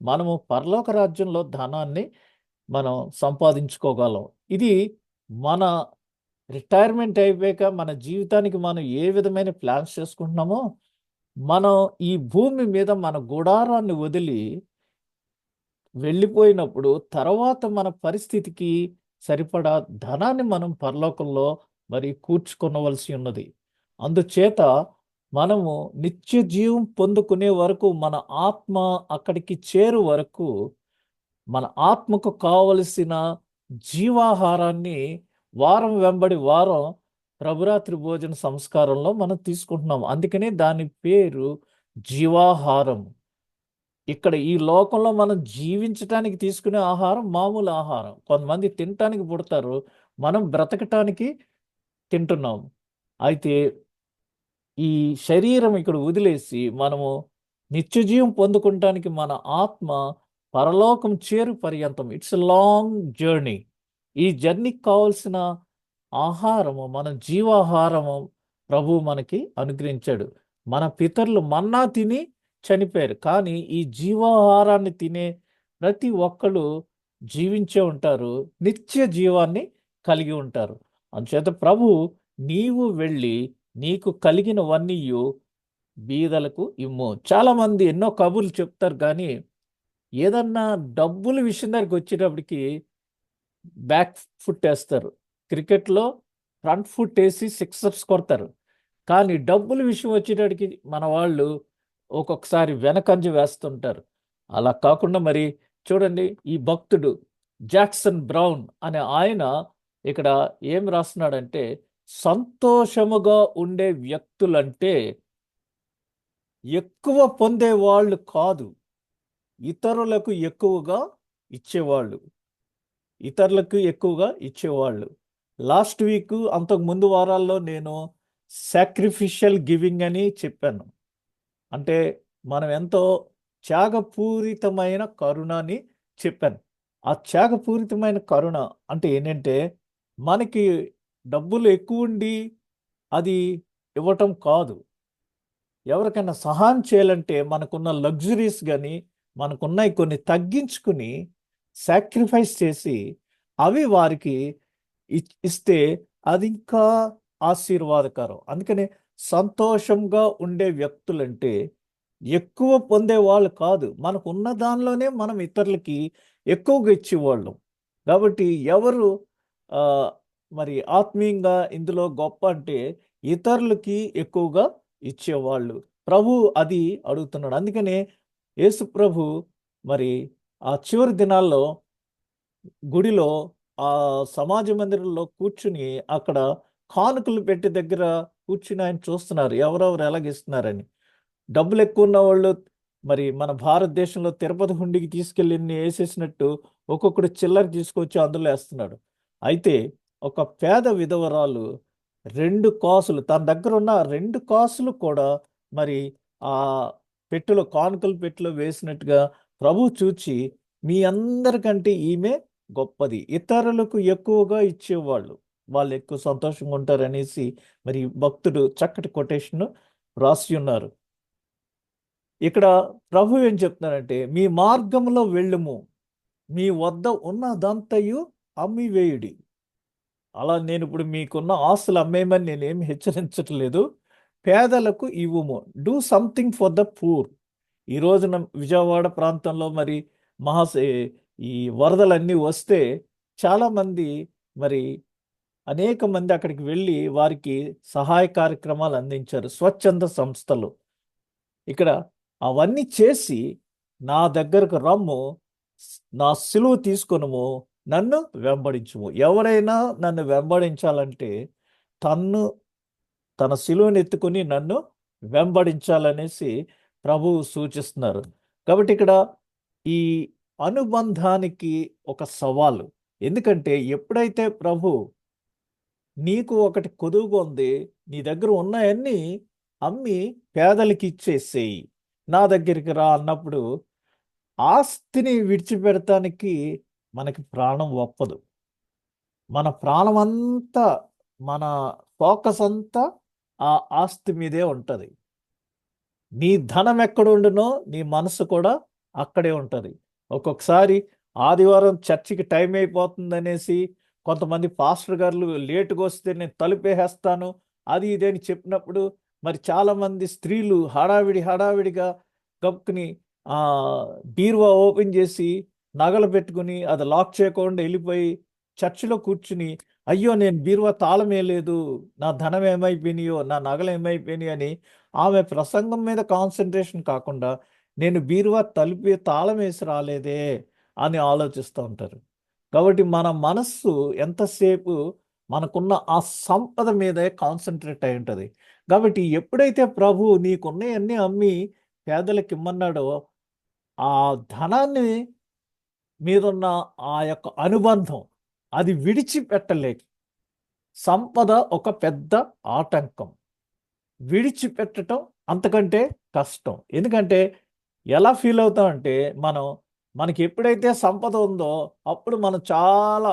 మనము పరలోక రాజ్యంలో ధనాన్ని మనం సంపాదించుకోగలం. ఇది మన రిటైర్మెంట్ అయిపోయాక మన జీవితానికి మనం ఏ విధమైన ప్లాన్స్ చేసుకుంటున్నామో, మనం ఈ భూమి మీద మన గుడారాన్ని వదిలి వెళ్ళిపోయినప్పుడు తర్వాత మన పరిస్థితికి సరిపడా ధనాన్ని మనం పరలోకంలో మరి కూర్చుకొనవలసి ఉన్నది. అందుచేత మనము నిత్య జీవం పొందుకునే వరకు, మన ఆత్మ అక్కడికి చేరు వరకు, మన ఆత్మకు కావలసిన జీవాహారాన్ని వారం వెంబడి వారం ప్రభురాత్రి భోజన సంస్కారంలో మనం తీసుకుంటున్నాం. అందుకనే దాని పేరు జీవాహారం. ఇక్కడ ఈ లోకంలో మనం జీవించటానికి తీసుకునే ఆహారం మామూలు ఆహారం. కొంతమంది తినటానికి పుడతారు, మనం బ్రతకటానికి తింటున్నాం. అయితే ఈ శరీరం ఇక్కడ వదిలేసి మనము నిత్యజీవం పొందుకుంటానికి మన ఆత్మ పరలోకం చేరు పర్యంతం, ఇట్స్ లాంగ్ జర్నీ. ఈ జర్నీకి కావాల్సిన ఆహారము, మన జీవాహారము ప్రభువు మనకి అనుగ్రహించాడు. మన పితరులు మన్నా తిని చనిపోయారు, కానీ ఈ జీవాహారాన్ని తినే ప్రతి ఒక్కళ్ళు జీవించే ఉంటారు, నిత్య జీవాన్ని కలిగి ఉంటారు. అందుచేత ప్రభు, నీవు వెళ్ళి నీకు కలిగినవన్నీ బీదలకు ఇమ్ము. చాలామంది ఎన్నో కబుర్లు చెప్తారు, కానీ ఏదన్నా డబ్బుల విషయం దగ్గరికి వచ్చేటప్పటికి బ్యాక్ ఫుట్ వేస్తారు, క్రికెట్లో ఫ్రంట్ ఫుట్ వేసి సిక్సర్స్ కొడతారు. కానీ డబ్బుల విషయం వచ్చేటడికి మన వాళ్ళు ఒక్కొక్కసారి వెనకంజ వేస్తుంటారు. అలా కాకుండా మరి చూడండి, ఈ భక్తుడు జాక్సన్ బ్రౌన్ అనే ఆయన ఇక్కడ ఏం రాస్తున్నాడంటే, సంతోషముగా ఉండే వ్యక్తులంటే ఎక్కువ పొందే వాళ్ళు కాదు, ఇతరులకు ఎక్కువగా ఇచ్చేవాళ్ళు. ఇతరులకు ఎక్కువగా ఇచ్చేవాళ్ళు. లాస్ట్ వీక్ అంతకు ముందు వారాల్లో నేను సాక్రిఫిషియల్ గివింగ్ అని చెప్పాను. అంటే మనం ఎంతో త్యాగపూరితమైన కరుణ అని చెప్పాను. ఆ త్యాగపూరితమైన కరుణ అంటే ఏంటంటే, మనకి డబ్బులు ఎక్కువ ఉండి అది ఇవ్వటం కాదు. ఎవరికైనా సహాయం చేయాలంటే మనకున్న లగ్జరీస్ కానీ మనకున్నవి కొన్ని తగ్గించుకుని సాక్రిఫైస్ చేసి అవి వారికి ఇస్తే అది ఇంకా ఆశీర్వాదకరం. అందుకని సంతోషంగా ఉండే వ్యక్తులంటే ఎక్కువ పొందే వాళ్ళు కాదు, మనకు ఉన్న దానిలోనే మనం ఇతరులకి ఎక్కువగా ఇచ్చేవాళ్ళం. కాబట్టి ఎవరు ఆ, మరి ఆత్మీయంగా ఇందులో గొప్ప అంటే ఇతరులకి ఎక్కువగా ఇచ్చేవాళ్ళు. ప్రభు అది అడుగుతున్నాడు. అందుకనే యేసు ప్రభు మరి ఆ చివరి దినాల్లో గుడిలో ఆ సమాజ మందిరంలో కూర్చుని అక్కడ కానుకలు పెట్టి దగ్గర కూర్చుని ఆయన చూస్తున్నారు ఎవరెవరు ఎలాగిస్తున్నారని. డబ్బులు ఎక్కువ ఉన్న వాళ్ళు మరి మన భారతదేశంలో తిరుపతి హుండీకి తీసుకెళ్ళి వేసేసినట్టు ఒక్కొక్కడు చిల్లర తీసుకొచ్చి అందులో వేస్తున్నాడు. అయితే ఒక పేద విధవరాలు 2 కాసులు తన దగ్గర ఉన్న 2 కాసులు కూడా మరి ఆ పెట్టెలో కానుకల పెట్టెలో వేసినట్టుగా ప్రభు చూచి, మీ అందరికంటే ఈమె గొప్పది, ఇతరులకు ఎక్కువగా ఇచ్చేవాళ్ళు వాళ్ళు ఎక్కువ సంతోషంగా ఉంటారు అనేసి మరి భక్తుడు చక్కటి కొటేషన్ రాసి ఉన్నారు. ఇక్కడ ప్రభు ఏం చెప్తున్నారంటే, మీ మార్గంలో వెళ్ళుము, మీ వద్ద ఉన్నదంతయు అమ్మివేయుడి. అలా నేను ఇప్పుడు మీకున్న ఆస్తులు అమ్మేయమని నేనేమి హెచ్చరించట్లేదు. పేదలకు ఇవ్వుము, do something for the poor. ఈ రోజున విజయవాడ ప్రాంతంలో మరి మహాసే ఈ వరదలన్నీ వస్తే చాలామంది మరి అనేక మంది అక్కడికి వెళ్ళి వారికి సహాయ కార్యక్రమాలు అందించారు స్వచ్ఛంద సంస్థలు. ఇక్కడ అవన్నీ చేసి నా దగ్గరకు రమ్ము, నా సిలువ తీసుకొనుము, నన్ను వెంబడించుము. ఎవరైనా నన్ను వెంబడించాలంటే తన సిలువను ఎత్తుకుని నన్ను వెంబడించాలనేసి ప్రభువు సూచిస్తున్నారు. కాబట్టి ఇక్కడ ఈ అనుబంధానికి ఒక సవాలు. ఎందుకంటే ఎప్పుడైతే ప్రభు నీకు ఒకటి కొదువుగా ఉంది, నీ దగ్గర ఉన్నాయన్నీ అమ్మి పేదలకి ఇచ్చేసేయి, నా దగ్గరికి రా అన్నప్పుడు ఆస్తిని విడిచిపెడటానికి మనకి ప్రాణం ఒప్పదు. మన ప్రాణం అంతా, మన ఫోకస్ అంతా ఆ ఆస్తి మీదే ఉంటుంది. నీ ధనం ఎక్కడ ఉండునో నీ మనసు కూడా అక్కడే ఉంటుంది. ఒక్కొక్కసారి ఆదివారం చర్చికి టైం అయిపోతుంది అనేసి కొంతమంది పాస్టర్ గారు లేటుగా వస్తే నేను తలుపేసేస్తాను అది ఇది అని చెప్పినప్పుడు మరి చాలామంది స్త్రీలు హడావిడిగా కప్పుకుని ఆ బీరువా ఓపెన్ చేసి నగలు పెట్టుకుని అది లాక్ చేయకుండా వెళ్ళిపోయి చర్చిలో కూర్చుని, అయ్యో నేను బీరువా తాళం వేయలేదు, నా ధనం ఏమైపోయినాయో, నా నగలు ఏమైపోయినాయి అని ఆమె ప్రసంగం మీద కాన్సన్ట్రేషన్ కాకుండా నేను బీరువా తలుపి తాళం వేసి రాలేదే అని ఆలోచిస్తూ ఉంటారు. కాబట్టి మన మనస్సు ఎంతసేపు మనకున్న ఆ సంపద మీదే కాన్సన్ట్రేట్ అయి ఉంటుంది. కాబట్టి ఎప్పుడైతే ప్రభు నీకున్నవన్నీ అమ్మి పేదలకు ఇమ్మన్నాడో, ఆ ధనాన్ని మీదున్న ఆ యొక్క అనుబంధం అది విడిచిపెట్టలేక, సంపద ఒక పెద్ద ఆటంకం, విడిచిపెట్టడం అంతకంటే కష్టం. ఎందుకంటే ఎలా ఫీల్ అవుతామంటే మనకి ఎప్పుడైతే సంపద ఉందో అప్పుడు మనం చాలా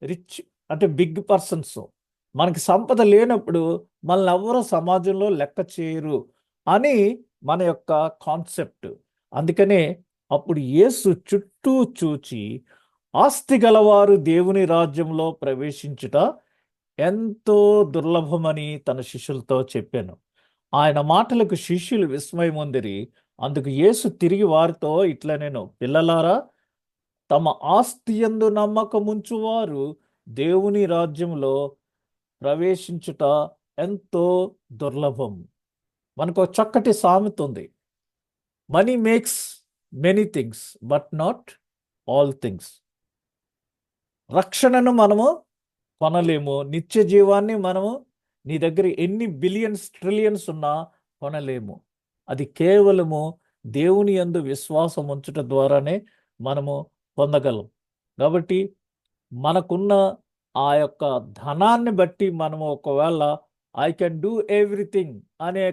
రిచ్, అంటే బిగ్ పర్సన్స్. మనకి సంపద లేనప్పుడు మనల్ని ఎవరో సమాజంలో లెక్క చేయరు అని మన యొక్క కాన్సెప్ట్. అందుకనే అప్పుడు యేసు చుట్టూ చూచి, ఆస్తి గలవారు దేవుని రాజ్యంలో ప్రవేశించుట ఎంతో దుర్లభమని తన శిష్యులతో చెప్పాను. ఆయన మాటలకు శిష్యులు విస్మయమొందిరి. అందుకు యేసు తిరిగి వారితో ఇట్లా, నేను పిల్లలారా, తమ ఆస్తి యందు నమ్మకముంచువారు దేవుని రాజ్యంలో ప్రవేశించుట ఎంతో దుర్లభం. మనకు ఒక చక్కటి సామెత ఉంది. Money makes many things but not all things. రక్షణను మనము కొనలేము. నిత్య జీవాన్ని మనము నీ దగ్గర ఎన్ని బిలియన్స్ ట్రిలియన్స్ ఉన్నా కొనలేము. అది కేవలము దేవుని యందు విశ్వాసం ఉంచుట ద్వారానే మనము పొందగలం. కాబట్టి మనకున్న ఆ యొక్క ధనాన్ని బట్టి మనము ఒకవేళ ఐ కెన్ డూ ఎవ్రీథింగ్ అనే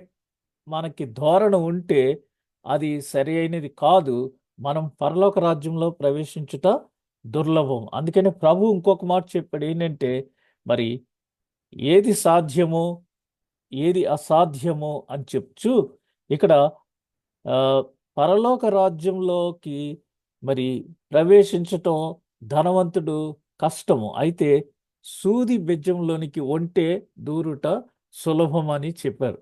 మనకి ధోరణ ఉంటే అది సరి అయినది కాదు. మనం పరలోక రాజ్యంలో ప్రవేశించుట దుర్లభం. అందుకని ప్రభు ఇంకొక మాట చెప్పాడు ఏంటంటే, మరి ఏది సాధ్యమో ఏది అసాధ్యమో అని చెప్చు ఇక్కడ ఆ, పరలోక రాజ్యంలోకి మరి ప్రవేశించటం ధనవంతుడు కష్టము. అయితే సూది బెజ్జంలోనికి ఒంటె దూరుట సులభం అని చెప్పారు.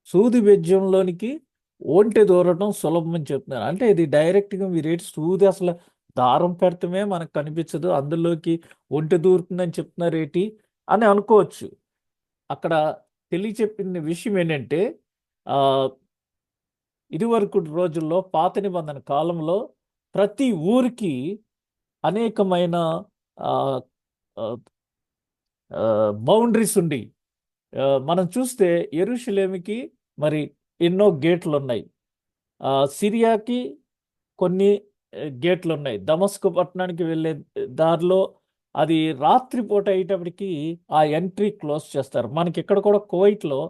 సూది బెజ్జంలోనికి ఒంటె దూరటం సులభం అని చెప్తున్నారు. అంటే ఇది డైరెక్ట్గా మీరేంటి సూది అసలు దారం పెడతమే మనకు కనిపించదు, అందులోకి ఒంటె దూరుతుందని చెప్తున్నారు ఏంటి అని అనుకోవచ్చు. అక్కడ తెలియచెప్పిన విషయం ఏంటంటే ఆ, ఇదివరకు రోజుల్లో పాత నిబంధన కాలంలో ప్రతి ఊరికి అనేకమైన బౌండరీస్ ఉండి మనం చూస్తే యెరూషలేముకి మరి ఎన్నో గేట్లు ఉన్నాయి. సిరియాకి కొన్ని గేట్లు ఉన్నాయి. దమస్కు పట్టణానికి వెళ్ళే దారిలో అది రాత్రిపూట అయ్యేటప్పటికి ఆ ఎంట్రీ క్లోజ్ చేస్తారు. మనకి ఇక్కడ కూడా కువైట్లో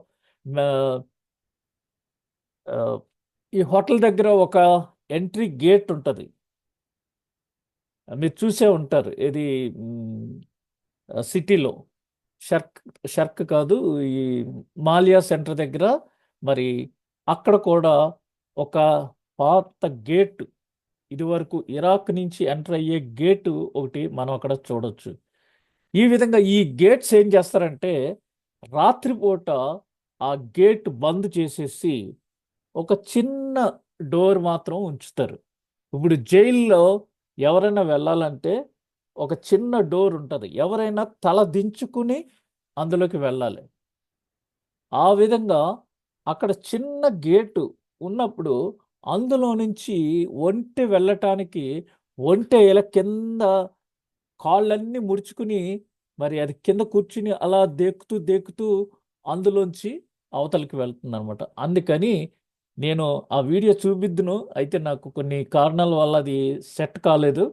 ఈ హోటల్ దగ్గర ఒక ఎంట్రీ గేట్ ఉంటుంది. మీరు చూసే ఉంటారు. ఇది సిటీలో షర్క్ షర్క్ కాదు, ఈ మాలియా సెంటర్ దగ్గర మరి అక్కడ కూడా ఒక పాత గేటు, ఇదివరకు ఇరాక్ నుంచి ఎంటర్ అయ్యే గేటు ఒకటి మనం అక్కడ చూడొచ్చు. ఈ విధంగా ఈ గేట్స్ ఏం చేస్తారంటే రాత్రిపూట ఆ గేట్ బంద్ చేసేసి ఒక చిన్న డోర్ మాత్రం ఉంచుతారు. ఇప్పుడు జైల్లో ఎవరైనా వెళ్ళాలంటే ఒక చిన్న డోర్ ఉంటుంది, ఎవరైనా తల దించుకుని అందులోకి వెళ్ళాలి. ఆ విధంగా అక్కడ చిన్న గేటు ఉన్నప్పుడు అందులో నుంచి ఒంటె వెళ్ళటానికి ఒంటె ఇలా కింద కాళ్ళన్నీ ముడుచుకుని మరి అది కింద కూర్చుని అలా దేకుతూ దేకుతూ అందులోంచి అవతలకి వెళ్తుంది అనమాట. అందుకని నేను ఆ వీడియో చూపిద్దును, అయితే నాకు కొన్ని కారణాల వల్ల అది సెట్ కాలేదు.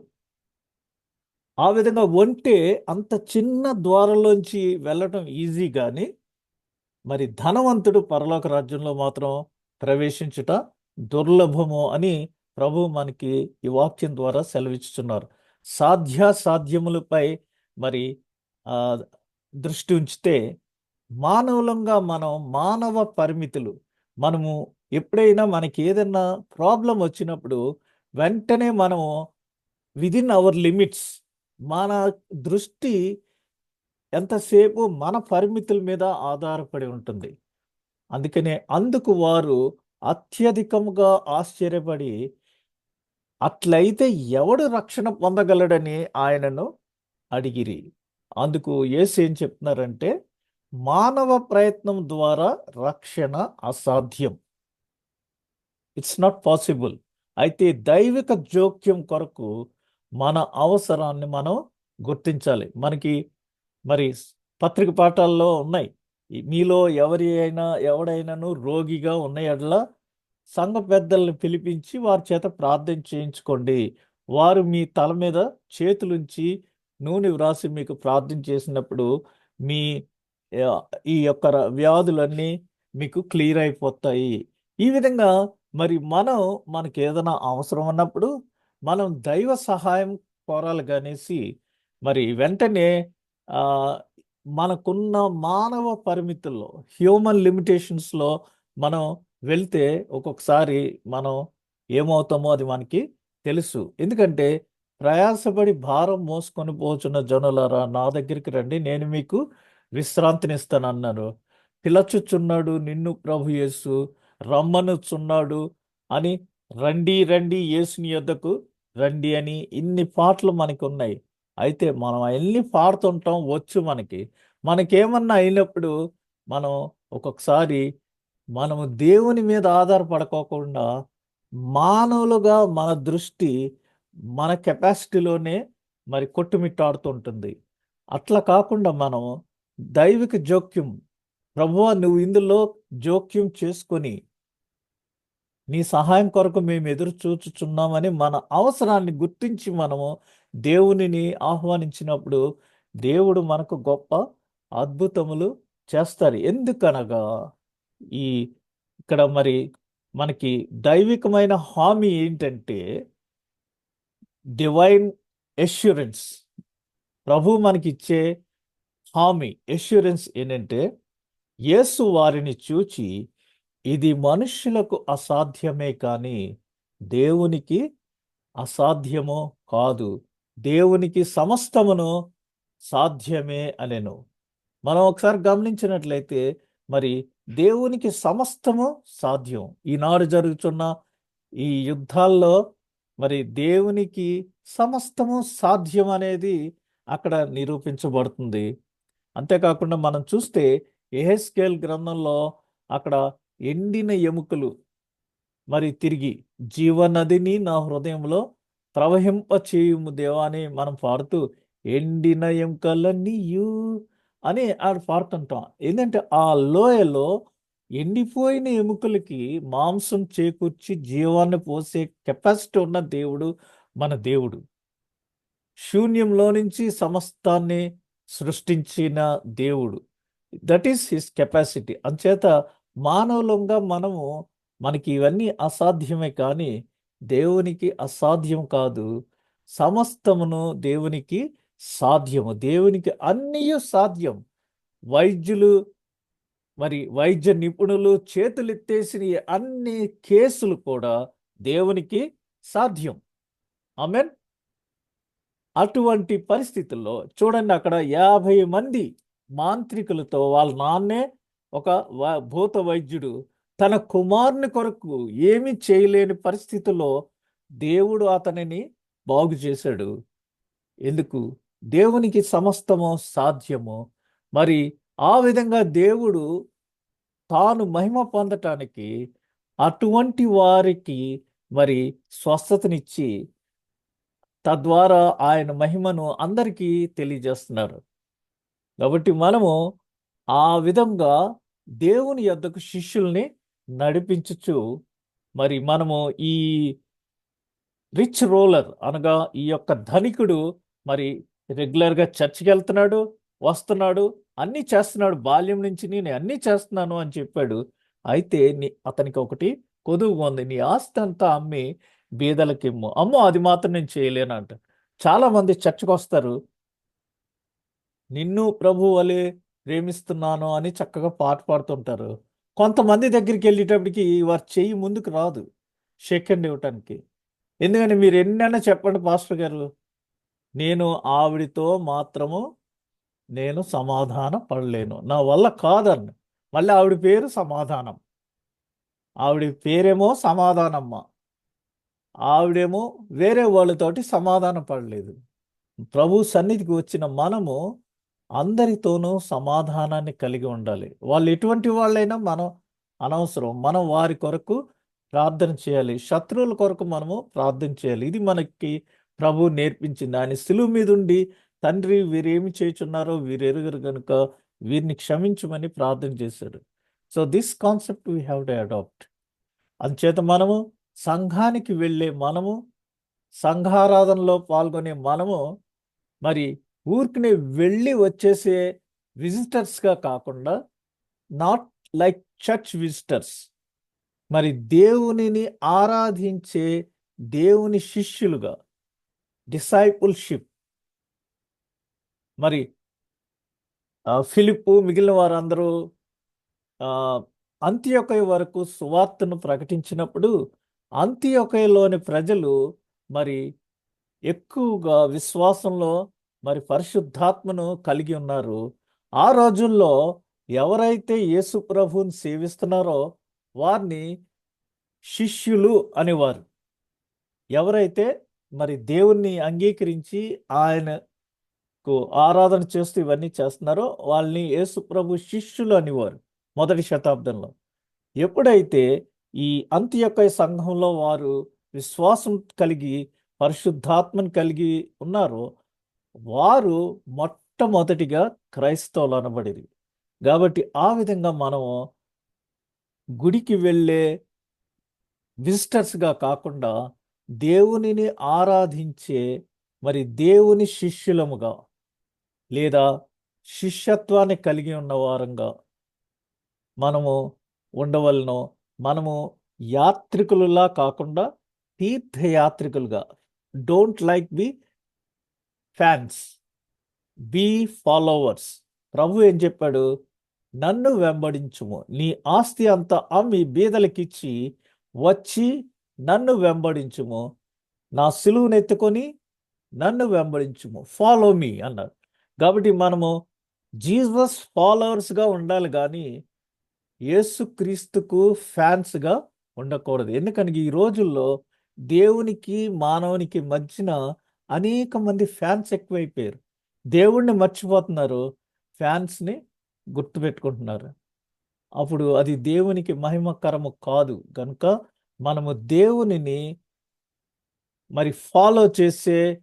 ఆ విధంగా ఒంటె అంత చిన్న ద్వారంలోంచి వెళ్ళటం ఈజీ, కానీ మరి ధనవంతుడు పరలోక రాజ్యంలో మాత్రం ప్రవేశించుట దుర్లభము అని ప్రభు మనకి ఈ వాక్యం ద్వారా సెలవిస్తున్నారు. సాధ్యాసాధ్యములపై మరి ఆ, దృష్టి ఉంచితే మానవులంగా మనం మానవ పరిమితులు, మనము ఎప్పుడైనా మనకి ఏదైనా ప్రాబ్లం వచ్చినప్పుడు వెంటనే మనము విదిన్ అవర్ లిమిట్స్, మన దృష్టి ఎంతసేపు మన పరిమితుల మీద ఆధారపడి ఉంటుంది. అందుకనే అందుకు వారు అత్యధికముగా ఆశ్చర్యపడి అట్లయితే ఎవడు రక్షణ పొందగలడని ఆయనను అడిగిరి. అందుకు యేసు ఏం చెప్తున్నారంటే మానవ ప్రయత్నం ద్వారా రక్షణ అసాధ్యం, ఇట్స్ నాట్ పాసిబుల్. అయితే దైవిక జోక్యం కొరకు మన అవసరాన్ని మనం గుర్తించాలి. మనకి మరి పత్రిక పాఠాల్లో ఉన్నాయి, మీలో ఎవడైనాను రోగిగా ఉన్న యెడల సంఘ పెద్దల్ని పిలిపించి వారి చేత ప్రార్థన చేయించుకోండి, వారు మీ తల మీద చేతులుంచి నూనె వ్రాసి మీకు ప్రార్థన చేసినప్పుడు మీ ఆ, ఈ యొక్క వ్యాధులన్నీ మీకు క్లియర్ అయిపోతాయి. ఈ విధంగా మరి మనకి ఏదైనా అవసరం ఉన్నప్పుడు మనం దైవ సహాయం కోరాలి కనేసి మరి వెంటనే ఆ, మనకున్న మానవ పరిమితుల్లో హ్యూమన్ లిమిటేషన్స్లో మనం వెళ్తే ఒక్కొక్కసారి మనం ఏమవుతామో అది మనకి తెలుసు. ఎందుకంటే ప్రయాసపడి భారం మోసుకొని పోచున్న జనులారా నా దగ్గరికి రండి, నేను మీకు విశ్రాంతినిస్తాను అన్నారు. పిలచుచున్నాడు నిన్ను ప్రభు యేసు, రమ్మనుచున్నాడు అని రండి రండి యేసుని యొద్దకు రండి అని ఇన్ని పాటలు మనకు ఉన్నాయి. అయితే మనం అవన్నీ పాడుతుంటాం, వచ్చు మనకి. మనకేమన్నా అయినప్పుడు మనం ఒక్కొక్కసారి మనము దేవుని మీద ఆధారపడుకోకుండా మానవులుగా మన దృష్టి మన కెపాసిటీలోనే మరి కొట్టుమిట్టాడుతుంటుంది. అట్లా కాకుండా మనం దైవిక జోక్యం, ప్రభువా నువ్వు ఇందులో జోక్యం చేసుకొని నీ సహాయం కొరకు మేము ఎదురు చూచుచున్నామని మన అవసరాన్ని గుర్తించి మనము దేవునిని ఆహ్వానించినప్పుడు దేవుడు మనకు గొప్ప అద్భుతములు చేస్తారు. ఎందుకనగా ఈ ఇక్కడ మరి మనకి దైవికమైన హామీ ఏంటంటే డివైన్ ఎష్యూరెన్స్. ప్రభు మనకిచ్చే హామీ ఎష్యూరెన్స్ ఏంటంటే యేసు వారిని చూచి ఇది మనుష్యులకు అసాధ్యమే కానీ దేవునికి అసాధ్యమో కాదు, దేవునికి సమస్తమును సాధ్యమే అనెను. మనం ఒకసారి గమనించినట్లయితే మరి దేవునికి సమస్తము సాధ్యం. ఈనాడు జరుగుతున్న ఈ యుద్ధాల్లో మరి దేవునికి సమస్తము సాధ్యం అనేది అక్కడ నిరూపించబడుతుంది. అంతేకాకుండా మనం చూస్తే యెహెజ్కేలు గ్రంథంలో అక్కడ ఎండిన ఎముకలు మరి తిరిగి జీవనదిని నా హృదయంలో ప్రవహింపచేయుము దేవా అని మనం పాడుతూ ఎండిన ఎముకలన్నీయు అని ఆడ పాడుతుంటాం. ఏంటంటే ఆ లోయలో ఎండిపోయిన ఎముకలకి మాంసం చేకూర్చి జీవాన్ని పోసే కెపాసిటీ ఉన్న దేవుడు మన దేవుడు. శూన్యంలో నుంచి సమస్తాన్ని సృష్టించిన దేవుడు. That is his capacity. అంచేత మానవులంగా మనకి ఇవన్నీ అసాధ్యమే కానీ దేవునికి అసాధ్యం కాదు. సమస్తమును దేవునికి సాధ్యము. దేవునికి అన్నీ సాధ్యం. వైద్యులు మరి వైద్య నిపుణులు చేతులెత్తేసిన ఈ అన్ని కేసులు కూడా దేవునికి సాధ్యం. ఆమేన్. అటువంటి పరిస్థితుల్లో చూడండి, అక్కడ 50 మంది మాంత్రికులతో వాళ్ళ నాన్నే ఒక భూత వైద్యుడు తన కుమారుని కొరకు ఏమీ చేయలేని పరిస్థితుల్లో దేవుడు అతనిని బాగు చేశాడు. ఎందుకు? దేవునికి సమస్తము సాధ్యము. మరి ఆ విధంగా దేవుడు తాను మహిమ పొందటానికి అటువంటి వారికి మరి స్వస్థతనిచ్చి తద్వారా ఆయన మహిమను అందరికీ తెలియజేస్తున్నారు. కాబట్టి మనము ఆ విధంగా దేవుని యొద్దకు శిష్యుల్ని నడిపించుచు మరి మనము ఈ రిచ్ రోలర్ అనగా ఈ యొక్క ధనికుడు మరి రెగ్యులర్గా చర్చికి వెళ్తున్నాడు, వస్తున్నాడు, అన్నీ చేస్తున్నాడు. బాల్యం నుంచి నేను అన్నీ చేస్తున్నాను అని చెప్పాడు. అయితే అతనికి ఒకటి కొదువుగా ఉంది. నీ ఆస్తి అంతా అమ్మి బీదలకిమ్ము. అమ్మో అది మాత్రం నేను చేయలేనంట. చాలా మంది చర్చకు వస్తారు, నిన్ను ప్రభు వలె ప్రేమిస్తున్నాను అని చక్కగా పాట పాడుతుంటారు. కొంతమంది దగ్గరికి వెళ్ళేటప్పటికి వారి చెయ్యి ముందుకు రాదు షేక్ హ్యాండ్ ఇవ్వటానికి. ఎందుకని మీరు ఎన్నైనా చెప్పండి పాస్టర్ గారు, నేను ఆవిడితో మాత్రము నేను సమాధాన పడలేను, నా వల్ల కాదన్న. మళ్ళీ ఆవిడ పేరు సమాధానం. ఆవిడ పేరేమో సమాధానమ్మ, ఆవిడేమో వేరే వాళ్ళతోటి సమాధాన పడలేదు. ప్రభు సన్నిధికి వచ్చిన మనము అందరితోనూ సమాధానాన్ని కలిగి ఉండాలి. వాళ్ళు ఎటువంటి వాళ్ళైనా మనం అనవసరం. మనం వారి కొరకు ప్రార్థన చేయాలి. శత్రువుల కొరకు మనము ప్రార్థన చేయాలి. ఇది మనకి ప్రభు నేర్పించింది. ఆయన శిలువ మీద ఉండి తండ్రి వీరేమి చేయుచున్నారో వీరెరుగరు గనుక వీరిని క్షమించమని ప్రార్థన చేశాడు. So this concept we have to adapt. అందుచేత మనము సంఘానికి వెళ్ళే మనము, సంఘారాధనలో పాల్గొనే మనము మరి ఊరికనే వెళ్ళి వచ్చేసే విజిటర్స్గా కాకుండా నాట్ లైక్ చర్చ్ విజిటర్స్, మరి దేవునిని ఆరాధించే దేవుని శిష్యులుగా డిసైపుల్షిప్. మరి ఫిలిప్పు మిగిలిన వారందరూ అంతియొకయ వరకు సువార్తను ప్రకటించినప్పుడు అంతియొకయలోని ప్రజలు మరి ఎక్కువగా విశ్వాసంలో మరి పరిశుద్ధాత్మను కలిగి ఉన్నారు. ఆ రోజుల్లో ఎవరైతే యేసు ప్రభువుని సేవిస్తున్నారో వారిని శిష్యులు అనేవారు. ఎవరైతే మరి దేవుణ్ణి అంగీకరించి ఆయనకు ఆరాధన చేస్తూ ఇవన్నీ చేస్తున్నారో వాళ్ళని యేసు ప్రభు శిష్యులు అనేవారు మొదటి శతాబ్దంలో. ఎప్పుడైతే ఈ అంత్యొకయ సంఘంలో వారు విశ్వాసం కలిగి పరిశుద్ధాత్మను కలిగి ఉన్నారో వారు మొట్టమొదటిగా క్రైస్తవులు అనబడిరి. కాబట్టి ఆ విధంగా మనము గుడికి వెళ్ళే విజిటర్స్గా కాకుండా దేవునిని ఆరాధించే మరి దేవుని శిష్యులముగా లేదా శిష్యత్వాన్ని కలిగి ఉన్న వారంగా మనము ఉండవలను. మనము యాత్రికులులా కాకుండా తీర్థయాత్రికులుగా. Don't like be fans, be followers. ప్రభు ఏం చెప్పాడు? నన్ను వెంబడించుము, నీ ఆస్తి అంతా అమ్మి బీదలకిచ్చి వచ్చి నన్ను వెంబడించుము, నా సిలువనెత్తుకొని నన్ను వెంబడించుము, ఫాలో మీ అన్నారు. కాబట్టి మనము జీసస్ ఫాలోవర్స్గా ఉండాలి కానీ యేసుక్రీస్తుకు ఫ్యాన్స్గా ఉండకూడదు. ఎందుకని ఈ రోజుల్లో దేవునికి మానవునికి మధ్యన అనేక మంది ఫ్యాన్స్ ఎక్కువైపోయారు. దేవుణ్ణి మర్చిపోతున్నారు, ఫ్యాన్స్ని గుర్తుపెట్టుకుంటున్నారు. అప్పుడు అది దేవునికి మహిమకరము కాదు. కనుక మనము దేవునిని మరి ఫాలో చేసే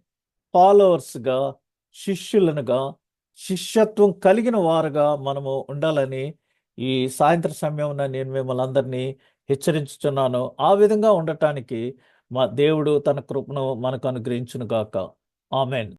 ఫాలోవర్స్గా, శిష్యులనుగా, శిష్యత్వం కలిగిన వారుగా మనము ఉండాలని ఈ సాయంత్రం సమయంలో నేను మిమ్మల్ని అందరినీ హెచ్చరించుచున్నాను. ఆ విధంగా ఉండటానికి మా దేవుడు తన కృపను మనకు అనుగ్రహించును గాక. ఆమెన్.